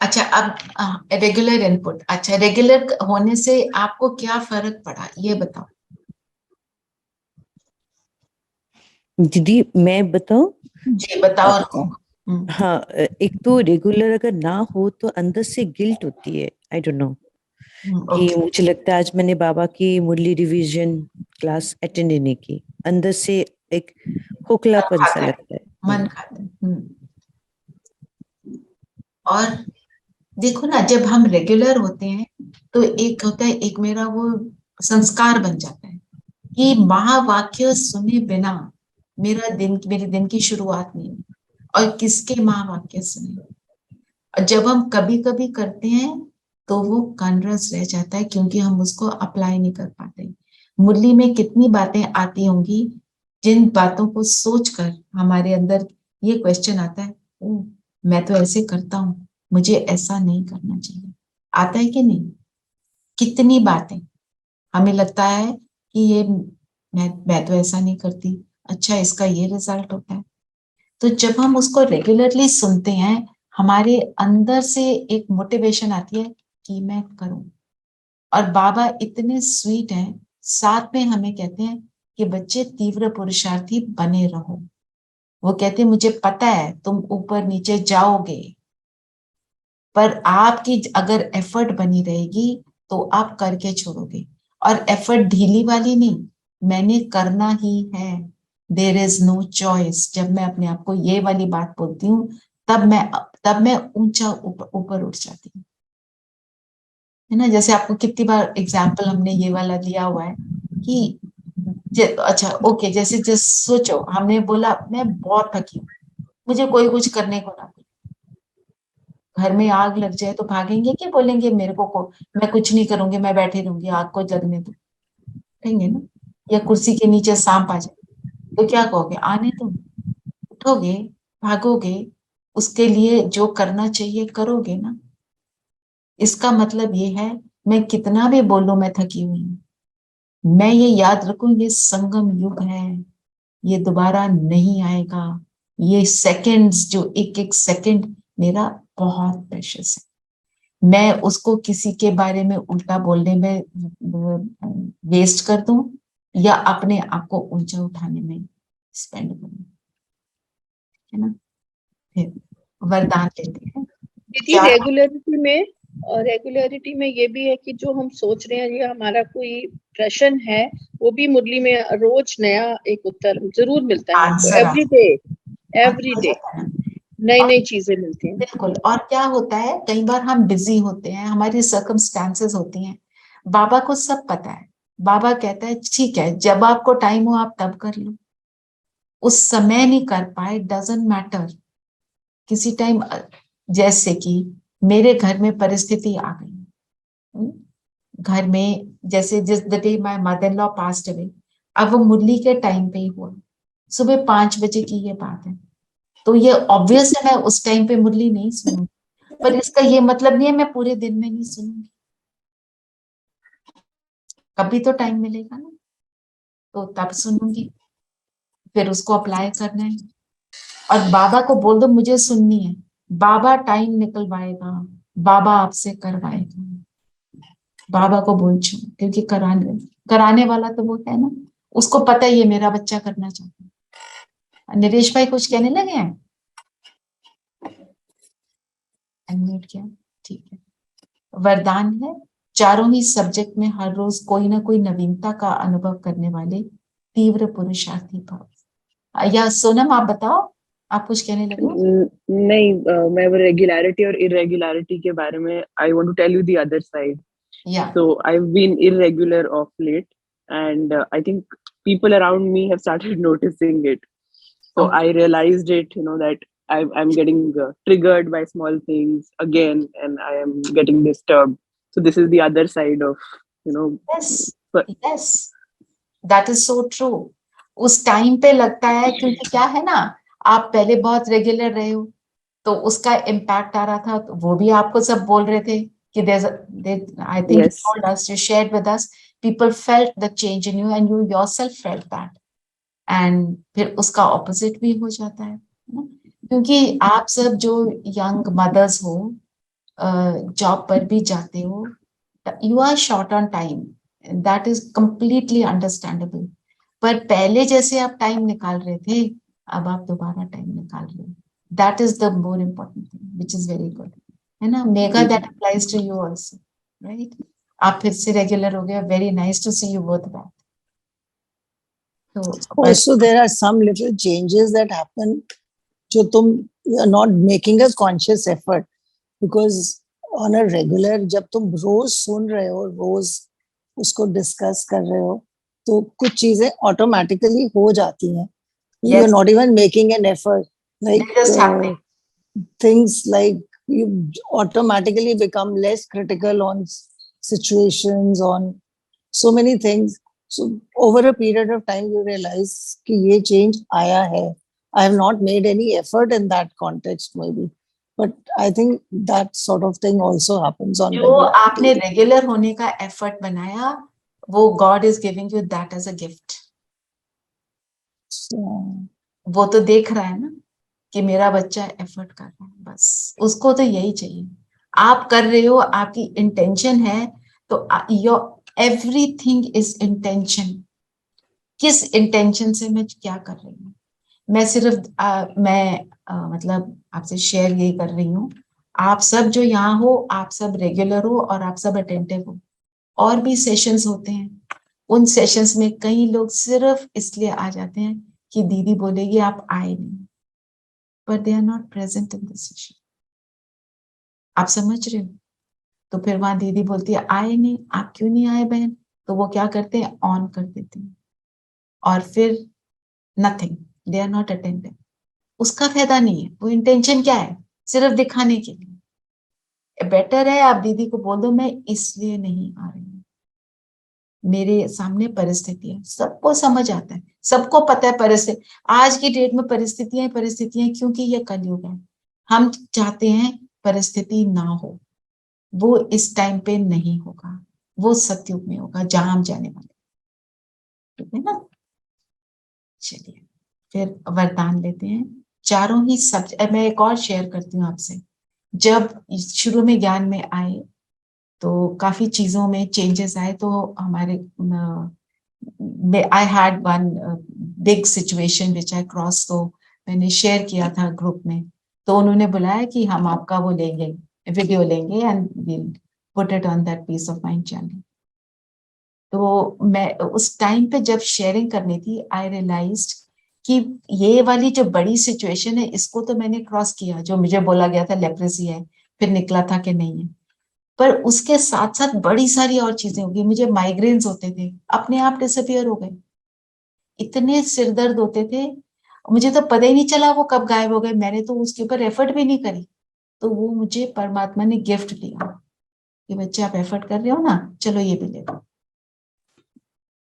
अच्छा, अब रेगुलर इनपुट, अच्छा रेगुलर होने से आपको क्या फर्क पड़ा ये बताओ। दीदी मैं बताऊं? जी बताओ। हाँ, एक तो रेगुलर अगर ना हो तो अंदर से गिल्ट होती है, आई डोंट नो, कि मुझे लगता है आज मैंने बाबा की मुरली रिवीजन क्लास अटेंड नहीं की, अंदर से एक खोखलापन सा लगता है। मन खाता है। और देखो ना, जब हम रेगुलर होते हैं तो एक होता है, एक मेरा वो संस्कार बन जाता है कि महावाक्य सुने बिना मेरे दिन की शुरुआत नहीं होती। और किसके महावाक्य सुने? और जब हम कभी कभी करते हैं तो वो कनरस रह जाता है, क्योंकि हम उसको अप्लाई नहीं कर पाते। मुरली में कितनी बातें आती होंगी जिन बातों को सोचकर हमारे अंदर ये क्वेश्चन आता है, ओ मैं तो ऐसे करता हूँ, मुझे ऐसा नहीं करना चाहिए। आता है कि नहीं? कितनी बातें हमें लगता है कि ये मैं तो ऐसा नहीं करती, अच्छा इसका ये रिजल्ट होता है। तो जब हम उसको रेगुलरली सुनते हैं, हमारे अंदर से एक मोटिवेशन आती है कि मैं करूं। और बाबा इतने स्वीट हैं, साथ में हमें कहते हैं कि बच्चे तीव्र पुरुषार्थी बने रहो। वो कहते हैं मुझे पता है तुम ऊपर नीचे जाओगे, पर आपकी अगर एफर्ट बनी रहेगी तो आप करके छोड़ोगे। और एफर्ट ढीली वाली नहीं, मैंने करना ही है, देयर इज नो चॉइस। जब मैं अपने आप को ये वाली बात बोलती हूँ तब मैं ऊंचा ऊपर उठ जाती हूँ, है ना। जैसे आपको कितनी बार एग्जाम्पल हमने ये वाला लिया हुआ है कि अच्छा ओके, जैसे सोचो हमने बोला मैं बहुत थकी हूँ, मुझे कोई कुछ करने को ना, घर में आग लग जाए तो भागेंगे कि बोलेंगे मेरे को मैं कुछ नहीं करूंगी, मैं बैठी रहूंगी, आग को जगने दो, कहेंगे ना। या कुर्सी के नीचे सांप आ जाए तो क्या कहोगे? आने दो। उठोगे, भागोगे, उसके लिए जो करना चाहिए करोगे ना। इसका मतलब ये है, मैं कितना भी बोलूं मैं थकी हुई हूँ, मैं ये याद रखूं ये संगम युग है, ये दोबारा नहीं आएगा। ये सेकंड्स, जो एक एक सेकंड मेरा बहुत प्रेशियस है, मैं उसको किसी के बारे में उल्टा बोलने में वेस्ट कर दूं या अपने आप को ऊंचा उठाने में स्पेंड करूं, है ना। फिर वरदान लेते हैं। दीदी रेगुलरिटी में ये भी है कि जो हम सोच रहे हैं, ये हमारा कोई प्रश्न है, वो भी मुरली में रोज नया एक उत्तर जरूर मिलता है हमको। एवरी डे नई नई चीजें मिलती हैं। बिल्कुल। और क्या होता है, कई बार हम बिजी होते हैं, हमारी सर्कमस्टांसेस होती हैं, बाबा को सब पता है। बाबा कहता है ठीक है, जब आपको टाइम हो आप तब कर लो। उस समय नहीं कर पाए, डजंट मैटर। किसी टाइम, जैसे कि मेरे घर में परिस्थिति आ गई, घर में जैसे जिस the day my mother in law passed away, अब वो मुरली के टाइम पे ही हुआ, सुबह 5 बजे की ये बात है। तो ये ऑब्वियस है मैं उस टाइम पे मुरली नहीं सुनूंगी, पर इसका ये मतलब नहीं है मैं पूरे दिन में नहीं सुनूंगी। कभी तो टाइम मिलेगा ना, तो तब सुनूंगी, फिर उसको अप्लाई करना है। और बाबा को बोल दो मुझे सुननी है, बाबा टाइम निकलवाएगा, बाबा आपसे करवाएगा। बाबा को बोल छो, क्योंकि कराने वाला तो वो है ना, उसको पता है ये मेरा बच्चा करना चाहता है। नरेश भाई कुछ कहने लगे हैं? अनम्यूट किया, ठीक है। वरदान है, चारों ही सब्जेक्ट में हर रोज कोई ना कोई नवीनता का अनुभव करने वाले तीव्र पुरुषार्थी भव। या सोनम आप बताओ, आप कुछ कहने लगे? नहीं, मैं रेगुलरिटी और इरेगुलरिटी के बारे में I want to tell you the other side. So I've been irregular of late, and I think people around me have started noticing it. So I realized it, that I'm getting triggered by small things again, and I am getting disturbed. So this is the other side of, Yes, that is so true. उस time पे लगता है, क्योंकि क्या है ना, आप पहले बहुत रेगुलर रहे हो तो उसका इम्पैक्ट आ रहा था, तो वो भी आपको सब बोल रहे थे कि I think you told us, you shared with us, people felt the change in you and you yourself felt that. And फिर उसका ऑपोजिट भी हो जाता है ना? क्योंकि आप सब जो यंग मदर्स हो, जॉब पर भी जाते हो, you are short on time, that is completely understandable. पर पहले जैसे आप टाइम निकाल रहे थे, अब आप दोबारा टाइम निकाल रहे हो, that is the more important thing, which is very good, है ना। Megha, that applies to you also, right. आप फिर से रेगुलर हो गया, very nice to see you both back. Also, there are some little changes that happen जो तुम you are not making a conscious effort, because on a regular जब तुम रोज सुन रहे हो, रोज उसको डिस्कस कर रहे हो, तो कुछ चीजें ऑटोमेटिकली हो जाती हैं. You are not even making an effort, like things like you automatically become less critical on situations, on so many things. So over a period of time you realize कि ये change आया है. I have not made any effort in that context maybe, but I think that sort of thing also happens on जो आपने regular होने का effort बनाया, वो God is giving you that as a gift. वो तो देख रहा है ना कि मेरा बच्चा एफर्ट कर रहा है, बस उसको तो यही चाहिए. आप कर रहे हो, आपकी इंटेंशन है, तो योर एवरीथिंग इज इंटेंशन. किस इंटेंशन से मैं क्या कर रही हूँ? मैं सिर्फ मतलब आपसे शेयर यही कर रही हूँ. आप सब जो यहाँ हो, आप सब रेगुलर हो और आप सब अटेंटिव हो. और भी सेशंस होते हैं, उन सेशंस में कई लोग सिर्फ इसलिए आ जाते हैं कि दीदी बोलेगी आप आए नहीं, but they are not present in the session. आप समझ रहे हो? तो फिर वहां दीदी बोलती है आए नहीं, आप क्यों नहीं आए बहन? तो वो क्या करते हैं, ऑन कर देते हैं और फिर nothing, they are not attentive. उसका फायदा नहीं है. वो इंटेंशन क्या है? सिर्फ दिखाने के लिए. बेटर है आप दीदी को बोल दो मैं इसलिए नहीं आ रही हूँ, मेरे सामने परिस्थिति है. सबको समझ आता है, सबको पता है परिस्थिति. आज की डेट में परिस्थितियां क्योंकि ये कलयुग है. हम चाहते हैं परिस्थिति ना हो. वो इस टाइम पे नहीं होगा, वो सतयुग में होगा जहां हम जाने वाले. ठीक है ना? चलिए फिर वरदान लेते हैं. चारों ही सब्जेक्ट मैं एक और शेयर करती हूँ आपसे. जब शुरू में ज्ञान में आए तो काफी चीजों में चेंजेस आए. तो हमारे I had one big situation which I crossed. तो मैंने शेयर किया था ग्रुप में. तो उन्होंने बुलाया कि हम आपका वो लेंगे, वीडियो लेंगे and we'll put it on that peace of mind channel. तो मैं उस टाइम पे जब शेयरिंग करनी थी, आई रियलाइज्ड कि ये वाली जो बड़ी सिचुएशन है इसको तो मैंने क्रॉस किया. जो मुझे बोला गया था लेप्रेसी है, फिर निकला था कि नहीं है. पर उसके साथ साथ बड़ी सारी और चीजें होगी. मुझे माइग्रेन्स होते थे, अपने आप डिसअपियर हो गए. इतने सिर दर्द होते थे, मुझे तो पता ही नहीं चला वो कब गायब हो गए. मैंने तो उसके ऊपर एफर्ट भी नहीं करी. तो वो मुझे परमात्मा ने गिफ्ट दिया कि बच्चे आप एफर्ट कर रहे हो ना, चलो ये भी ले लो.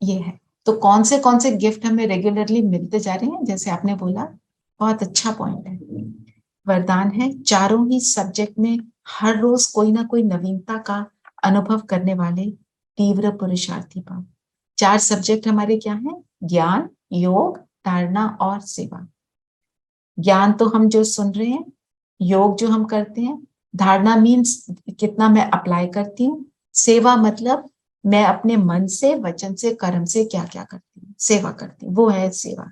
ये है. तो कौन से गिफ्ट हमें रेगुलरली मिलते जा रहे हैं, जैसे आपने बोला, बहुत अच्छा पॉइंट है. वरदान है चारों ही सब्जेक्ट में हर रोज कोई ना कोई नवीनता का अनुभव करने वाले तीव्र पुरुषार्थी भाव. 4 सब्जेक्ट हमारे क्या हैं? ज्ञान, योग, धारणा और सेवा. ज्ञान तो हम जो सुन रहे हैं, योग जो हम करते हैं, धारणा मीन्स कितना मैं अप्लाई करती हूँ, सेवा मतलब मैं अपने मन से, वचन से, कर्म से क्या क्या करती हूँ, सेवा करती हूँ, वो है सेवा.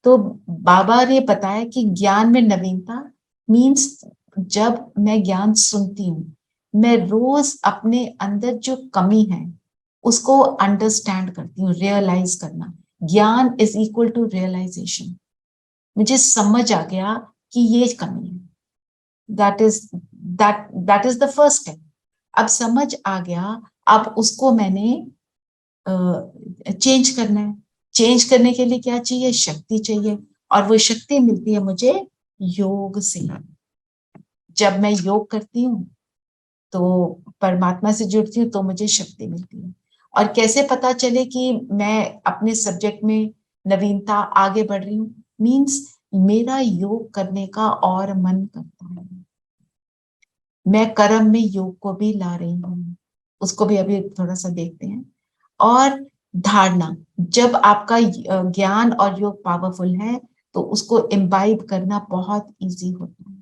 तो बाबा ने बताया कि ज्ञान में नवीनता मीन्स जब मैं ज्ञान सुनती हूँ, मैं रोज अपने अंदर जो कमी है उसको अंडरस्टैंड करती हूँ. रियलाइज करना, ज्ञान इज इक्वल टू रियलाइजेशन. मुझे समझ आ गया कि ये कमी है. That is the first step. अब समझ आ गया, अब उसको मैंने चेंज करना है. चेंज करने के लिए क्या चाहिए? शक्ति चाहिए. और वो शक्ति मिलती है मुझे योग से. जब मैं योग करती हूँ तो परमात्मा से जुड़ती हूँ तो मुझे शक्ति मिलती है. और कैसे पता चले कि मैं अपने सब्जेक्ट में नवीनता आगे बढ़ रही हूँ? मीन्स मेरा योग करने का और मन करता है. मैं कर्म में योग को भी ला रही हूँ, उसको भी अभी थोड़ा सा देखते हैं. और धारणा, जब आपका ज्ञान और योग पावरफुल है तो उसको इम्बाइब करना बहुत इजी होता है.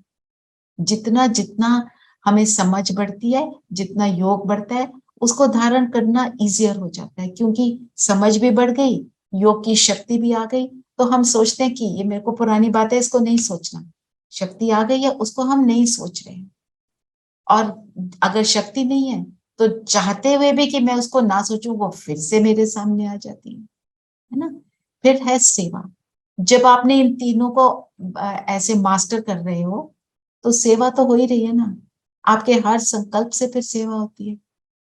जितना जितना हमें समझ बढ़ती है, जितना योग बढ़ता है, उसको धारण करना इजियर हो जाता है. क्योंकि समझ भी बढ़ गई, योग की शक्ति भी आ गई. तो हम सोचते हैं कि ये मेरे को पुरानी बात है, इसको नहीं सोचना. शक्ति आ गई है, उसको हम नहीं सोच रहे हैं. और अगर शक्ति नहीं है तो चाहते हुए भी कि मैं उसको ना सोचूं, वो फिर से मेरे सामने आ जाती है ना. फिर है सेवा. जब आपने इन तीनों को ऐसे मास्टर कर रहे हो तो सेवा तो हो ही रही है ना। आपके हर संकल्प से फिर सेवा होती है।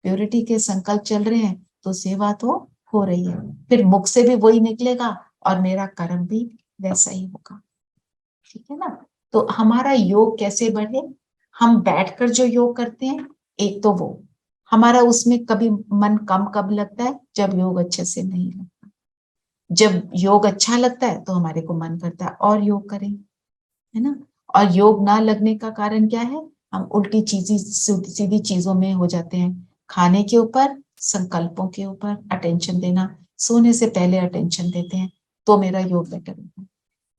प्योरिटी के संकल्प चल रहे हैं तो सेवा तो हो रही है, फिर मुख से भी वही निकलेगा और मेरा कर्म भी वैसा ही होगा। ठीक है ना। तो हमारा योग कैसे बढ़े, हम बैठकर जो योग करते हैं, एक तो वो हमारा उसमें कभी मन कम कब लगता है, जब योग अच्छे से नहीं लगता। जब योग अच्छा लगता है तो हमारे को मन करता है और योग करें, है ना। और योग ना लगने का कारण क्या है, हम उल्टी चीजी सीधी चीजों में हो जाते हैं, खाने के ऊपर, संकल्पों के ऊपर अटेंशन देना, सोने से पहले अटेंशन देते हैं, तो मेरा योग बेटर होता है।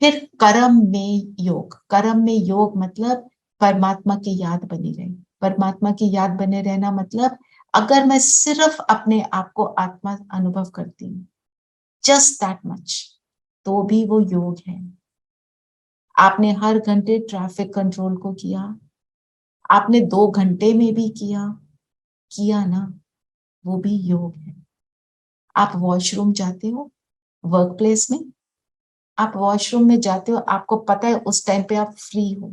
फिर कर्म में योग, कर्म में योग मतलब परमात्मा की याद बनी रहे। परमात्मा की याद बने रहना मतलब अगर मैं सिर्फ अपने आप को आत्मा अनुभव करती हूँ, जस्ट दैट मच, तो भी वो योग है। आपने हर घंटे ट्रैफिक कंट्रोल को किया, आपने 2 घंटे में भी किया ना, वो भी योग है। आप वॉशरूम जाते हो वर्क प्लेस में, आप वॉशरूम में जाते हो, आपको पता है उस टाइम पे आप फ्री हो,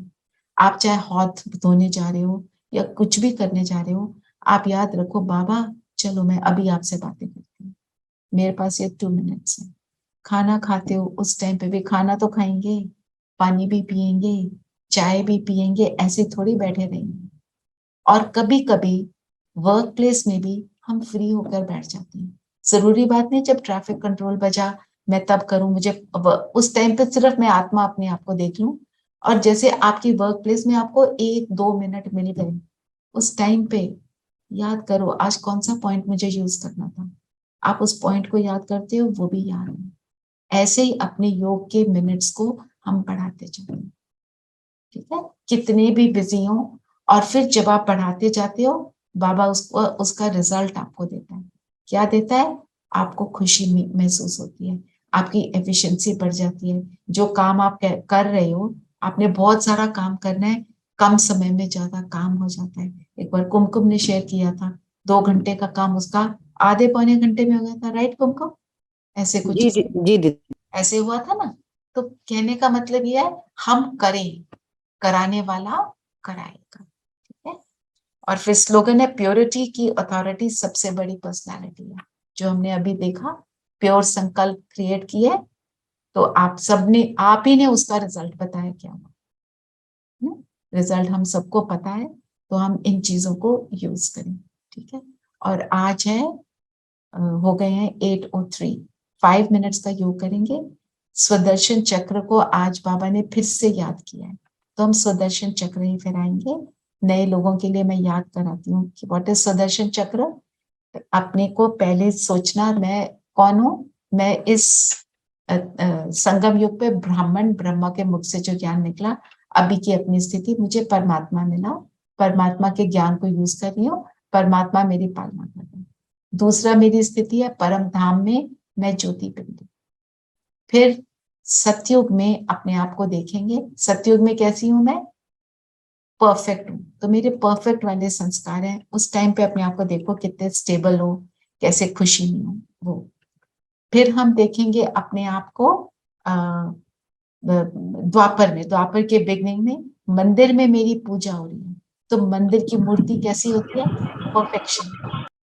आप चाहे हाथ धोने जा रहे हो या कुछ भी करने जा रहे हो, आप याद रखो बाबा चलो मैं अभी आपसे बातें करती हूँ, मेरे पास ये 2 मिनट्स है। खाना खाते हो उस टाइम पे भी खाना तो खाएंगे, पानी भी पिएंगे, चाय भी पिएंगे, ऐसे थोड़ी बैठे रहेंगे। और कभी कभी वर्क प्लेस में भी हम फ्री होकर बैठ जाते हैं। जरूरी बात नहीं जब ट्रैफिक कंट्रोल बजा मैं तब करूं, मुझे उस टाइम पे सिर्फ मैं आत्मा अपने आप को देख लूं। और जैसे आपकी वर्क प्लेस में आपको 1-2 मिनट मिल गए, उस टाइम पे याद करो आज कौन सा पॉइंट मुझे यूज करना था, आप उस पॉइंट को याद करते हो, वो भी याद है। ऐसे ही अपने योग के मिनट्स को हम बढ़ाते चलते हैं। ठीक है, कितने भी बिजी हो, और फिर जब आप बढ़ाते जाते हो बाबा उसको उसका रिजल्ट आपको देता है। क्या देता है, आपको खुशी महसूस होती है, आपकी एफिशिएंसी बढ़ जाती है। जो काम आप कर रहे हो, आपने बहुत सारा काम करना है, कम समय में ज्यादा काम हो जाता है। एक बार कुमकुम ने शेयर किया था 2 घंटे का काम उसका आधे पौने घंटे में हो गया था, राइट कुमकुम? ऐसे कुछ जी ऐसे हुआ था ना। तो कहने का मतलब यह है हम करें, कराने वाला कराएगा। ठीक है। और फिर स्लोगन है प्योरिटी की अथॉरिटी सबसे बड़ी पर्सनालिटी है। जो हमने अभी देखा, प्योर संकल्प क्रिएट किए तो आप सबने, आप ही ने उसका रिजल्ट बताया क्या हुआ। रिजल्ट हम सबको पता है, तो हम इन चीजों को यूज करें। ठीक है। और आज है हो गए हैं 8:03, 5 मिनट्स का योग करेंगे। स्वदर्शन चक्र को आज बाबा ने फिर से याद किया है, तो हम स्वदर्शन चक्र ही फहराएंगे। नए लोगों के लिए मैं याद कराती हूँ कि व्हाट इज स्वदर्शन चक्र। अपने को पहले सोचना मैं कौन हूँ, मैं इस संगम युग पे ब्राह्मण ब्रह्मा के मुख से जो ज्ञान निकला, अभी की अपनी स्थिति मुझे परमात्मा मिला, परमात्मा के ज्ञान को यूज कर रही हूँ, परमात्मा मेरी पालना कर रहा है। दूसरा मेरी स्थिति है परम धाम में मैं ज्योति पिंड। फिर सतयुग में अपने आप को देखेंगे, सतयुग में कैसी हूं मैं, परफेक्ट हूं, तो मेरे परफेक्ट वाले संस्कार हैं। उस टाइम पे अपने आप को देखो कितने स्टेबल हो, कैसे खुशी में हो वो। फिर हम देखेंगे अपने आप को द्वापर में, द्वापर के बिगनिंग में मंदिर में मेरी पूजा हो रही है, तो मंदिर की मूर्ति कैसी होती है, परफेक्शन,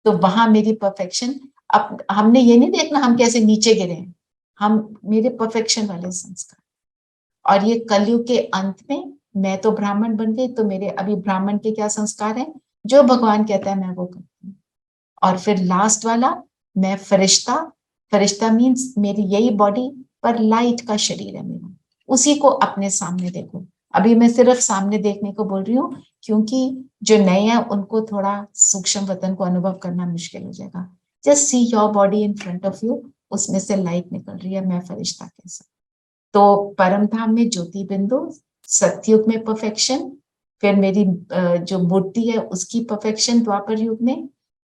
तो वहां मेरी परफेक्शन। अब हमने ये नहीं देखना हम कैसे नीचे गिरे हैं, हम मेरे परफेक्शन वाले संस्कार। और ये कलयुग के अंत में मैं तो ब्राह्मण बन गई, तो मेरे अभी ब्राह्मण के क्या संस्कार हैं, जो भगवान कहता है मैं वो करती हूँ। और फिर लास्ट वाला मैं फरिश्ता, फरिश्ता मीन्स मेरी यही बॉडी पर लाइट का शरीर है मेरा, उसी को अपने सामने देखो। अभी मैं सिर्फ सामने देखने को बोल रही हूँ, क्योंकि जो नए हैं उनको थोड़ा सूक्ष्म वतन को अनुभव करना मुश्किल हो जाएगा। Just see your body in front of you, उसमें से लाइट निकल रही है, मैं फरिश्ता कैसा। तो परम धाम में ज्योति बिंदु, सतयुग में परफेक्शन, फिर मेरी जो मूर्ति है उसकी परफेक्शन द्वापर युग में,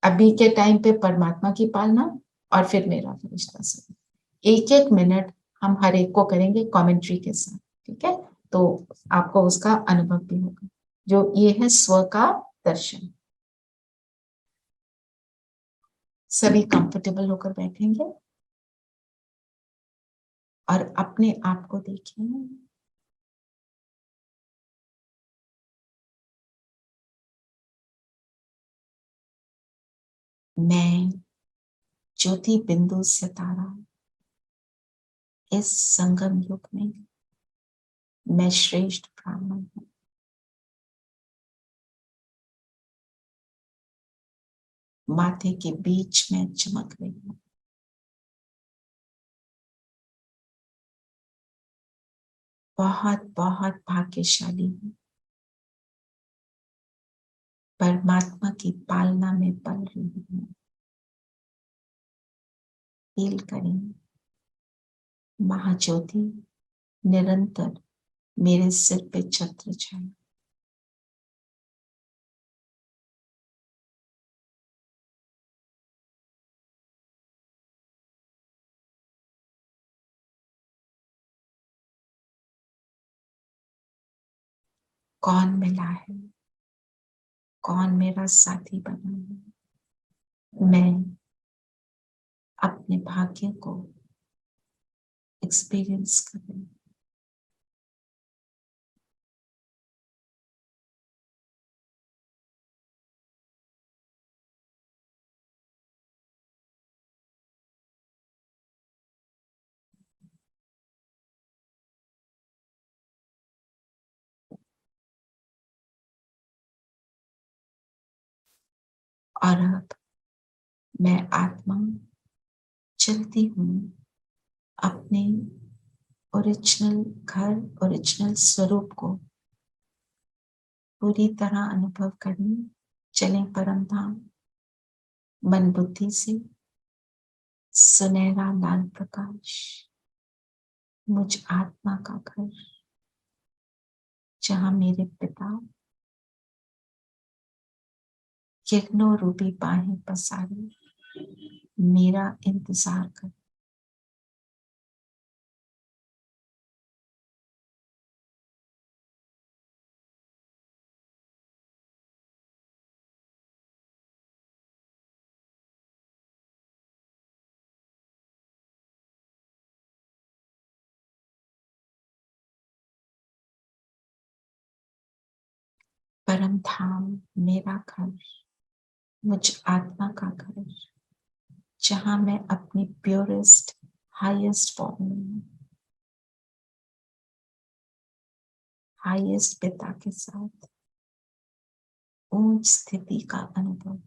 अभी के टाइम पे परमात्मा की पालना, और फिर मेरा फरिश्ता सब। एक एक मिनट हम हर एक को करेंगे कमेंट्री के साथ। ठीक है, तो आपको उसका अनुभव भी होगा। जो ये है स्व का दर्शन। सभी कंफर्टेबल होकर बैठेंगे। और अपने आप को देखिए, मैं ज्योति बिंदु सितारा, इस संगम युग में मैं श्रेष्ठ ब्राह्मण हूँ। माथे के बीच में चमक रही हूँ। बहुत बहुत भाग्यशाली हूँ। परमात्मा की पालना में पल रही हूँ। फील करें, महाज्योति निरंतर मेरे सिर पे छत्र छाया। कौन मिला है, कौन मेरा साथी बना है। मैं अपने भाग्य को एक्सपीरियंस कर रही हूँ। और अब मैं आत्मा चलती हूँ अपने ओरिजिनल घर, ओरिजिनल स्वरूप को पूरी तरह अनुभव करने चले परम धाम। मन बुद्धि से सुनहरा लाल प्रकाश मुझ आत्मा का घर, जहां मेरे पिता किरणों रूपी बाहें पसारे मेरा इंतजार कर। परम धाम मेरा घर, मुझ आत्मा का घर, जहां मैं अपनी प्योरेस्ट हाईएस्ट फॉर्म में, हाईएस्ट पिता के साथ ऊंच स्थिति का अनुभव।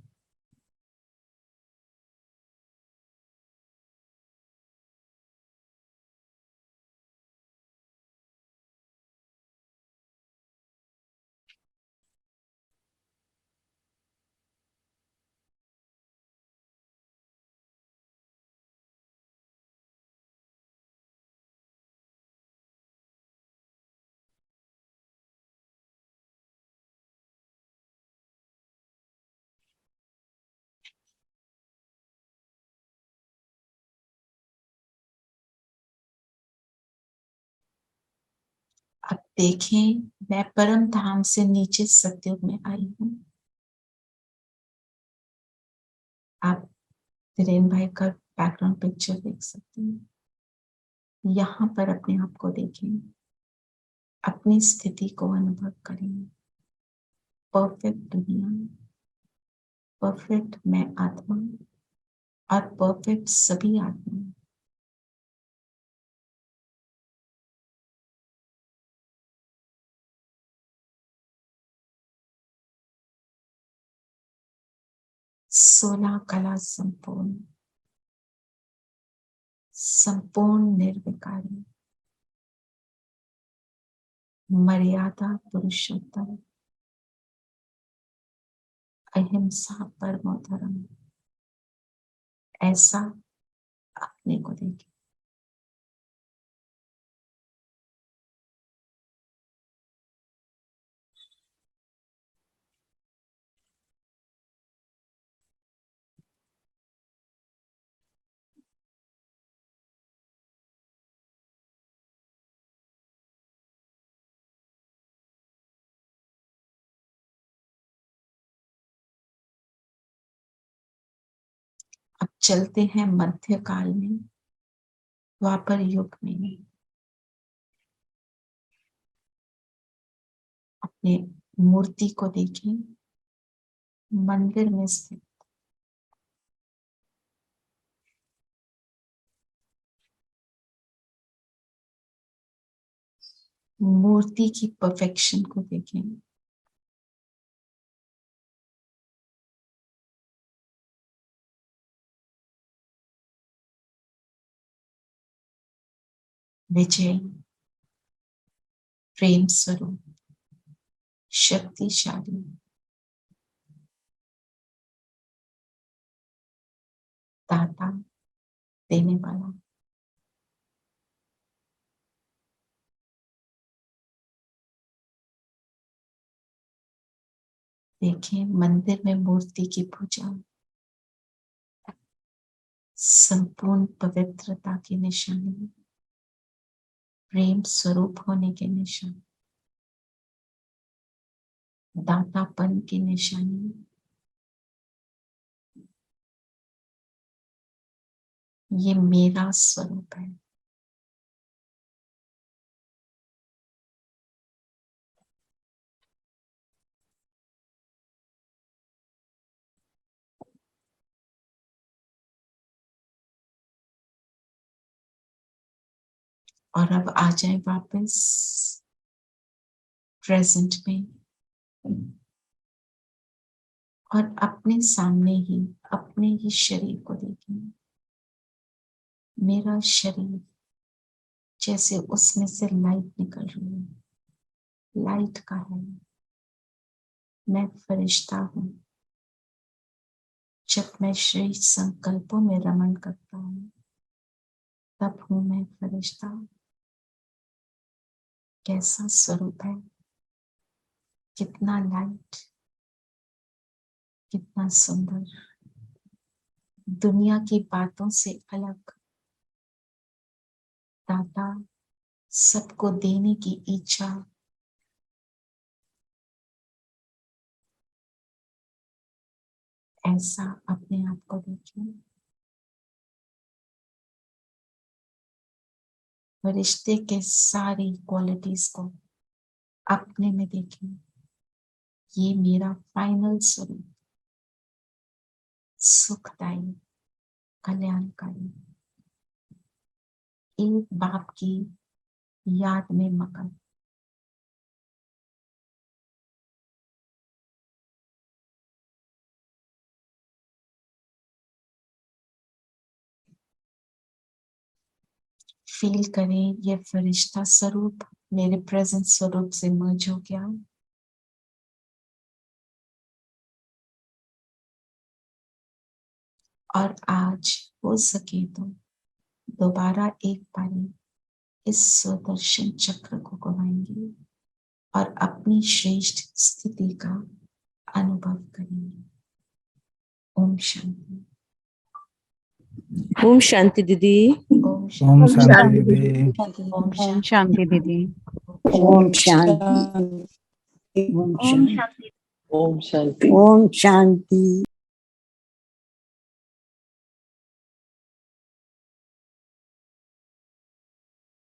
अब देखें, मैं परम धाम से नीचे सतयुग में आई हूँ। आप धीरेन भाई का बैकग्राउंड पिक्चर देख सकते हैं। यहाँ पर अपने आप को देखें, अपनी स्थिति को अनुभव करें। परफेक्ट दुनिया, परफेक्ट मैं आत्मा और परफेक्ट सभी आत्मा। सोलह कला संपूर्ण, संपूर्ण निर्विकारी, मर्यादा पुरुषोत्तम, अहिंसा परमो धर्म। ऐसा अपने को देखें। अब चलते हैं मध्य काल में। द्वापर युग में अपने मूर्ति को देखें, मंदिर में स्थित मूर्ति की परफेक्शन को देखें। विजय, प्रेम स्वरूप, शक्तिशाली, दाता, देने वाला, देखें मंदिर में मूर्ति की पूजा संपूर्ण पवित्रता की निशानी, प्रेम स्वरूप होने के निशान, दातापन की निशानी। ये मेरा स्वरूप है। और अब आ जाए वापस प्रेजेंट में और अपने सामने ही अपने ही शरीर को देखें। मेरा शरीर जैसे उसमें से लाइट निकल रही है, लाइट का है। मैं फरिश्ता हूं। जब मैं श्रेष्ठ संकल्पों में रमण करता हूं तब हूं मैं फरिश्ता। कैसा स्वरूप है, कितना लाइट, कितना सुंदर, दुनिया की बातों से अलग, दाता, सबको देने की इच्छा। ऐसा अपने आप को देखिए। फरिश्ते के सारी क्वालिटीज को अपने में देखें। ये मेरा फाइनल स्वरूप, सुखदायी, कल्याणकारी, एक बाप की याद में मगन। फील करें ये फरिश्ता स्वरूप मेरे प्रेजेंट स्वरूप से मर्ज हो गया। और आज हो सके तो दोबारा एक बारी इस सुदर्शन चक्र को घुमाएंगे और अपनी श्रेष्ठ स्थिति का अनुभव करेंगे। ओम शांति। ओम शांति दीदी। ओम शांति दीदी। ओम शांति दीदी। ओम शांति। ओम शांति। ओम शांति। ओम शांति।